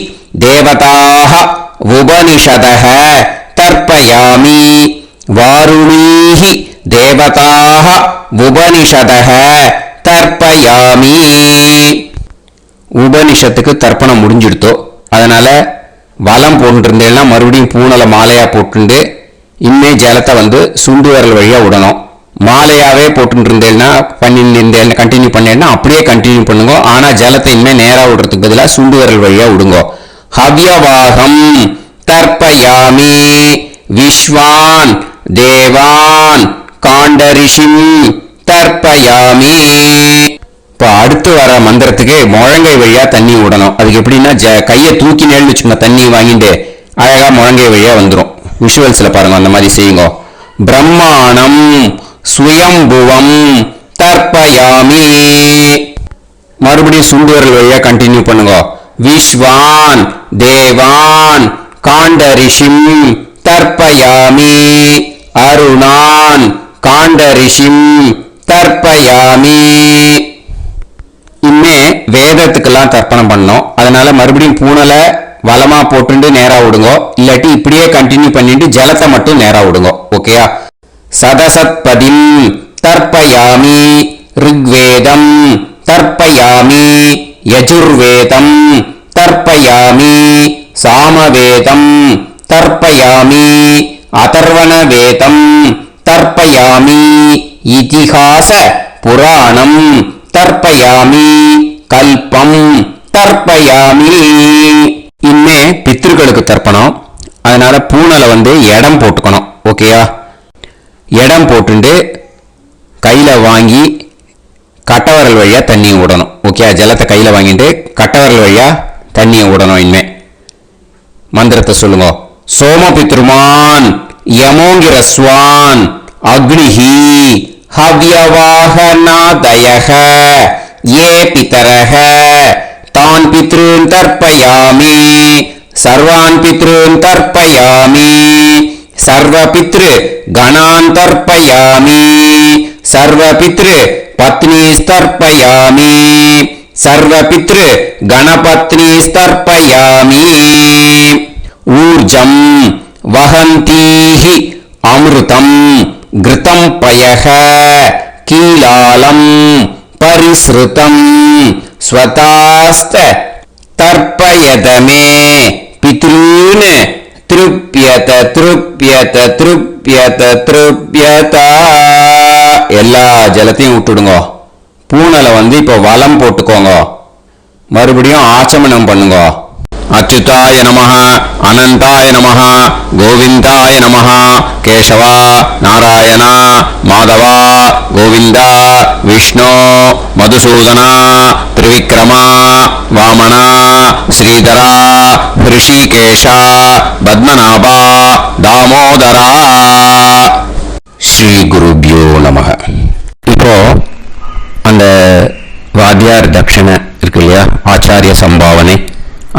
தேவதாக உபனிஷதஹ தர்ப்பயாமி வாருணீஹி தேவதாக உபனிஷதஹ தர்ப்பயாமி. உபனிஷத்துக்கு தர்ப்பணம் முடிஞ்சிடுத்தோ, அதனால வலம் போட்டுருந்தேன்னா மறுபடியும் பூனலை மாலையா போட்டுண்டு இனிமே ஜலத்தை சுண்டு விரல் வழியா விடணும். மாலையாவே போட்டு இருந்தேன்னா பண்ணிருந்தேன் கண்டினியூ பண்ணேன்னா அப்படியே கண்டினியூ பண்ணுங்க. ஆனா ஜலத்தை இனிமே நேரா விடுறதுக்கு பதிலாக சுண்டு விரல் வழியா விடுங்க. ஹவ்யவாகம் தர்ப்பயாமி விஸ்வான் தேவான் காண்டரிஷிம் தர்ப்பயாமி. இப்போ அடுத்து வர மந்திரத்துக்கு முழங்கை வழியா தண்ணி விடணும். அதுக்கு எப்படின்னா கையை தூக்கி நேர்ந்து வச்சுக்கோங்க. தண்ணி வாங்கிட்டு அழகா முழங்கை வழியா வந்துடும். விஷுவல்ஸ்ல பாருங்க, அந்த மாதிரி செய்யுங்க. பிரம்மாணம் சுயம்புவம் தர்ப்பயாமி. மறுபடியும் சுண்டு விரல் வழியா கண்டினியூ பண்ணுங்க. விஸ்வான் தேவான் காண்டரிஷிம் தர்ப்பயாமி அருணான் காண்டரிஷிம் தர்ப்பயாமி. இனிமே வேதத்துக்கெல்லாம் தர்ப்பணம் பண்ணோம். அதனால மறுபடியும் பூனலை வலமா போட்டு நேரா விடுங்க. இல்லாட்டி இப்படியே கண்டினியூ பண்ணிட்டு ஜலத்தை மட்டும் நேரா விடுங்க. ஓகேயா? சதசத்பதிம் தர்ப்பயாமி ரிக்வேதம் தர்ப்பயாமி யஜுர்வேதம் தர்ப்பயாமி சாமவேதம் தர்ப்பயாமி அதர்வண வேதம் தர்ப்பயாமி இதிஹாச புராணம் தர்ப்பயாமி கல்பம் தர்ப்பயாமி. இனிமே பித்ருக்களுக்கு தர்ப்பணம். அதனால பூனலை இடம் போட்டுக்கணும். ஓகேயா? இடம் போட்டுண்டு கையில வாங்கி கட்டவரல் வழியா தண்ணியை விடணும். ஓகே? ஜலத்தை கையில வாங்கிட்டு கட்டவரல் வழியா தண்ணியை விடணும். இனிமே மந்திரத்தை சொல்லுங்க. சோமபித்ருமான் யமோங்கிரஸ்வான் அக்னிஹி ஹவ்யவாகநாதயஹ ஏ பிதரஹ தான் பித்ருன் தர்ப்பயாமி சர்வான் பித்ருன் தர்ப்பயாமி சர்வபித்ரு கணான் தர்ப்பயாமி சர்வபித்ரு பத்னிஸ்தர்ப்பயாமி சர்வபித்ரு கணபத்னிஸ்தர்ப்பயாமி. ஊர்ஜம் வஹந்தீஹி அமிர்தம் கிருதம் பயஹ கீலாலம் பரிஸ்ருதம் ஸ்வதாஸ்த தர்ப்பயதமே பித்ரூன் திருப்யத திருப்யத திருப்யத திருப்யத. எல்லா ஜலத்தையும் விட்டுடுங்க. பூனலை இப்போ வலம் போட்டுக்கோங்க. மறுபடியும் ஆச்சமனம் பண்ணுங்க. அச்சுதாய நமஹ அனந்தாய நமஹ கோவிந்தாய நமஹ கேசவா நாராயணா மாதவா கோவிந்தா விஷ்ணு மதுசூதனா திரிவிக்ரமா வாமனா ஸ்ரீதரா ரிஷிகேஷா பத்மநாபா தாமோதரா. ஸ்ரீ குருப்யோ நமஹ. இப்போ அந்த வாத்தியார் தட்சணை இருக்கு இல்லையா, ஆச்சாரிய சம்பாவனை,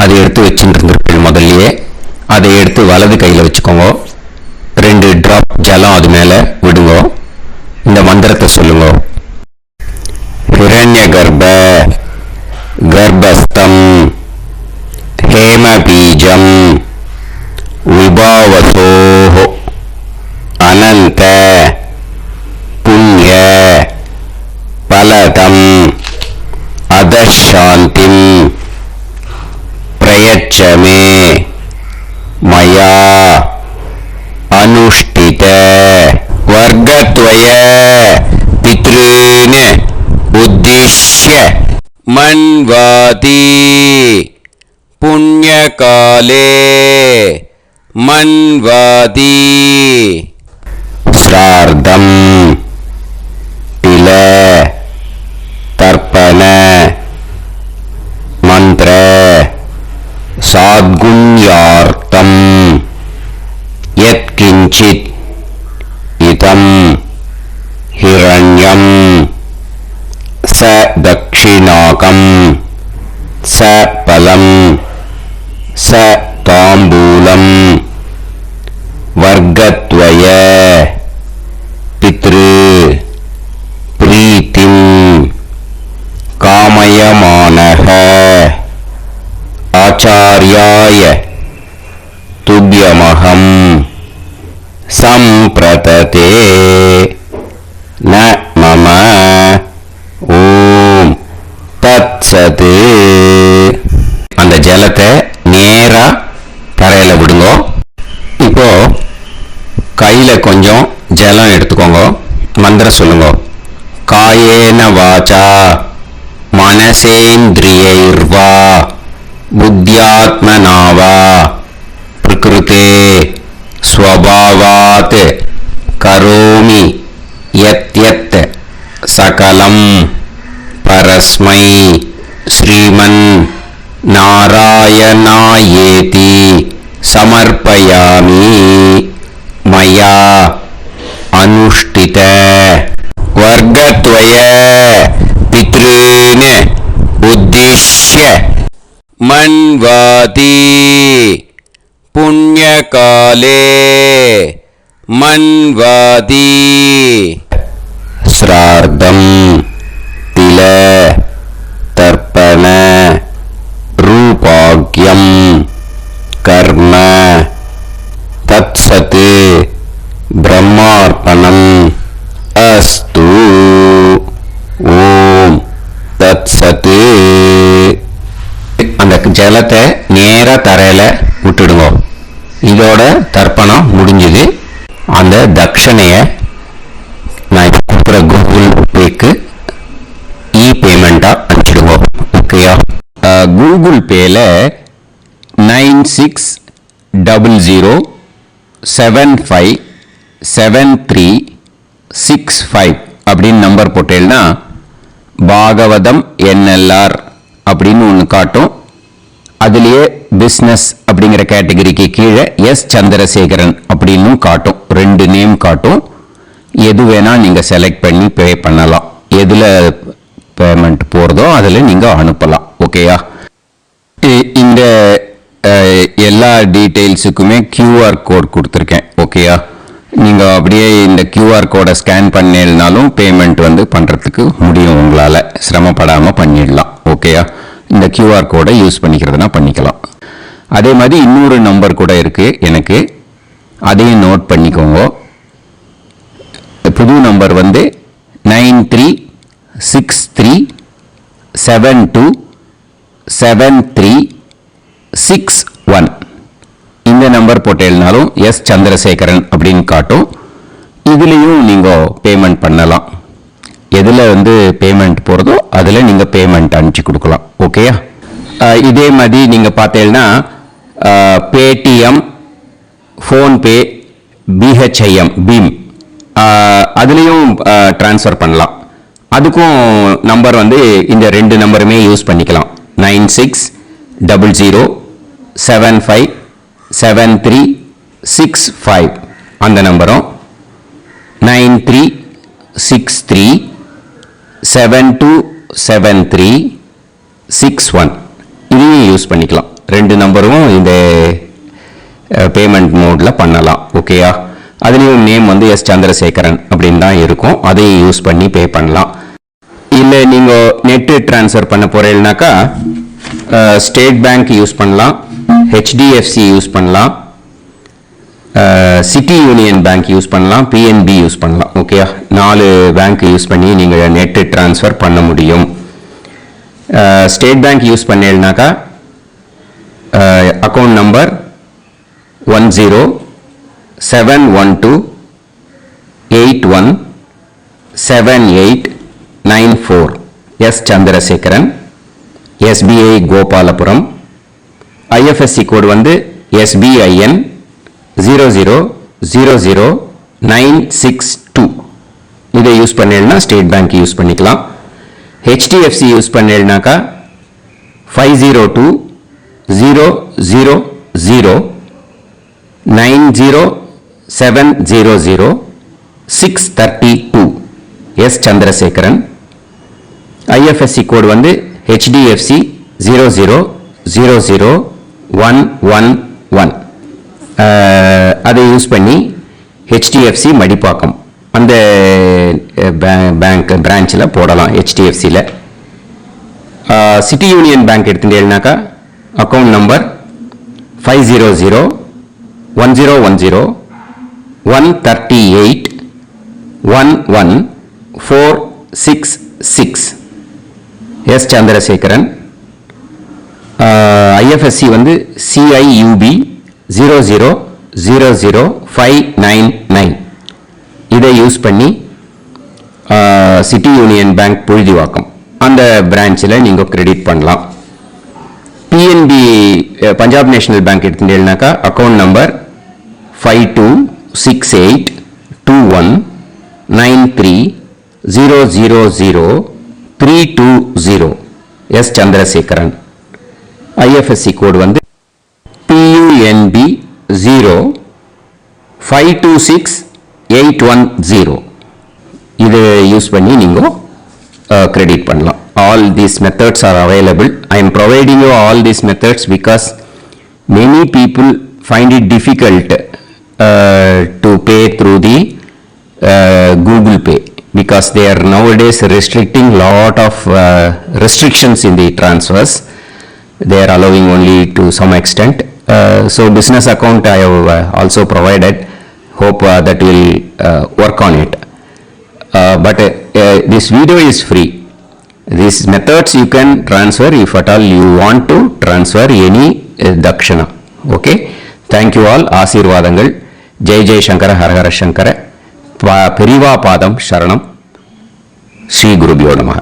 அதை எடுத்து வச்சுருந்துருப்பீங்க. முதல்லையே அதை எடுத்து வலது கையில் வச்சுக்கோங்க. 2 டிராப் ஜலம் அது மேலே விடுங்க. இந்த மந்திரத்தை சொல்லுங்க. ஹிரண்ய கர்ப்ப கர்ப்பஸ்தம் ஹேமபீஜம் விபாவசோ அனந்த புண்ணிய பலதம் அதசாந்திம் பிரயச்சமே மயா அனுஷ்டித வர்க்கத்வய பித்ருன் உத்திஷ்ய மன்வாதி புண்ணியகாலே மன்வாதி ஸ்ரார்த்தம் பில தர்ப்பண மந்திர சாத்குண்யார்த்தம் யத்கிஞ்சித் இதம் ஹிரண்யம் दक्षिणाकं स फलं स ताम्बूलं वर्गद्वय पितृ प्रीतिं कामयमानः आचार्याय तुभ्यमहं संप्रतते न मम ஓம் தத்சத். அந்த ஜலத்தை நேரா தரையில விடுங்க. இப்போ கையில கொஞ்சம் ஜலம் எடுத்துக்கோங்க. மந்திரம் சொல்லுங்க. காயேன வாசா மனசேந்திரியைர்வா புத்தியாத்மனாவா பிரகிருதே ஸ்வபாவாத் கரோமி யத் யத் சகலம் பரஸ்மை ஸ்ரீமன் நாராயணாயேதி சமர்ப்பயாமி மயா அனுஷ்டித வர்கத்வய பித்ருன் உத்திஷ்ய மன்வாதி புண்ணியகாலே மன்வாதி ஸ்ரார்த்தம் தில தர்ப்பண ரூபாக்யம் கர்ம தத்சத் பிரம்மார்ப்பணம் அஸ்து. ஓம் தத்சத். அந்த ஜலத்தை நேரா தரையில விட்டுடுங்க. இதோட தர்ப்பணம் முடிஞ்சது. அந்த தட்சணைய நான் இப்போ கொடுக்குற கூகுள் பேக்கு பேமெண்டா அனுப்பிச்சிடுவோம். ஓகேயா? கூகுள் பேல 9600757365 அப்படின்னு நம்பர் போட்டேன்னா பாகவதம் என்எல்ஆர் அப்படின்னு ஒன்று காட்டும். அதுலேயே பிஸ்னஸ் அப்படிங்கிற கேட்டகரிக்கு கீழே எஸ் சந்திரசேகரன் அப்படின்னு காட்டும். 2 நேம் காட்டும். எது வேணால் நீங்கள் செலக்ட் பண்ணி பே பண்ணலாம். எதில் பேமெண்ட் போகிறதோ அதில் நீங்கள் அனுப்பலாம். ஓகேயா? இந்த எல்லா டீட்டெயில்ஸுக்குமே கியூஆர் கோட் கொடுத்துருக்கேன். ஓகேயா? நீங்கள் அப்படியே இந்த கியூஆர் கோடை ஸ்கேன் பண்ணினாலும் பேமெண்ட் பண்ணுறதுக்கு முடியும். உங்களால் சிரமப்படாமல் பண்ணிடலாம். ஓகேயா? இந்த கியூஆர் கோடை யூஸ் பண்ணிக்கிறதுனா பண்ணிக்கலாம். அதே மாதிரி இன்னொரு நம்பர் கூட இருக்குது எனக்கு. அதையும் நோட் பண்ணிக்கோங்க. புது நம்பர் 9363727361. இந்த நம்பர் போட்டேன்னாலும் எஸ் சந்திரசேகரன் அப்படின்னு காட்டும். இதுலேயும் நீங்கள் பேமெண்ட் பண்ணலாம். எதில் பேமெண்ட் போகிறதோ அதில் நீங்கள் பேமெண்ட் அனுப்பிச்சி கொடுக்கலாம். ஓகேயா? இதே மாதிரி நீங்கள் பார்த்தீங்கன்னா பேடிஎம், ஃபோன்பே, பிஹெச்ஐஎம், பீம் அதுலேயும் ட்ரான்ஸ்ஃபர் பண்ணலாம். அதுக்கும் நம்பர் இந்த 2 நம்பருமே யூஸ் பண்ணிக்கலாம். 9600757365 அந்த நம்பரும் 9363727361 இதையும் யூஸ் பண்ணிக்கலாம். 2 நம்பரும் இந்த பேமெண்ட் மோடில் பண்ணலாம். ஓகேயா? அதுலேயும் நேம் எஸ் சந்திரசேகரன் அப்படின்னு தான் இருக்கும். அதையும் யூஸ் பண்ணி பே பண்ணலாம். இல்லை நீங்கள் நெட்டு ட்ரான்ஸ்ஃபர் பண்ண போகிறீங்கனாக்கா ஸ்டேட் பேங்க் யூஸ் பண்ணலாம், ஹெச்டிஎஃப்சி யூஸ் பண்ணலாம், சிட்டி யூனியன் பேங்க் யூஸ் பண்ணலாம், பிஎன்பி யூஸ் பண்ணலாம். ஓகேயா? 4 பேங்க் யூஸ் பண்ணி நீங்கள் நெட்டு ட்ரான்ஸ்ஃபர் பண்ண முடியும். ஸ்டேட் பேங்க் யூஸ் பண்ணீங்கனாக்கா account number 1071281789 S Chandrasekaran, SBI Gopalapuram. IFSC code SBIN 0000962. இதை யூஸ் பண்ணீங்கன்னா ஸ்டேட் பேங்க் யூஸ் பண்ணிக்கலாம். ஹெச்டிஎஃப்சி யூஸ் பண்ணீங்கன்னாக்கா 5020090700 632 எஸ் சந்திரசேகரன். ஐஎஃப்எஸ்சி கோடு வந்து HDFC 0000111. அதை யூஸ் பண்ணி HDFC மடிப்பாக்கம் அந்த பேங்க் பிரான்ச்சில் போடலாம். HDFCயில் சிட்டி யூனியன் பேங்க் எடுத்துட்டேன்னாக்கா account number 5001010381146 S Chandrasekaran. IFSC வந்து CIUB 0000599. இதை யூஸ் பண்ணி சிட்டி யூனியன் பேங்க் புழுதிவாக்கம் அந்த பிரான்ச்சில் நீங்கள் கிரெடிட் பண்ணலாம். PNB பஞ்சாப் நேஷனல் பேங்க் எடுத்துட்டீங்கன்னாக்கா account number 52682193000320 S Chandrasekaran. IFSC code வந்து PUNB 0526810. இது யூஸ் பண்ணி நீங்கள் கிரெடிட் பண்ணலாம். All these methods are available. I am providing you all these methods because many people find it difficult to pay through the Google Pay because they are nowadays restricting lot of restrictions in the transfers. They are allowing only to some extent. So business account I have also provided. Hope that will work on it. But this video is free. These methods you can transfer if at all you want to transfer any dakshana. Okay. Thank you all. ஆசீர்வாதங்கள். ஜெய் ஜெய் சங்கர ஹரஹர சங்கர. பெரிவா பாதம் சரணம். ஸ்ரீ குருபியோ நமஹ.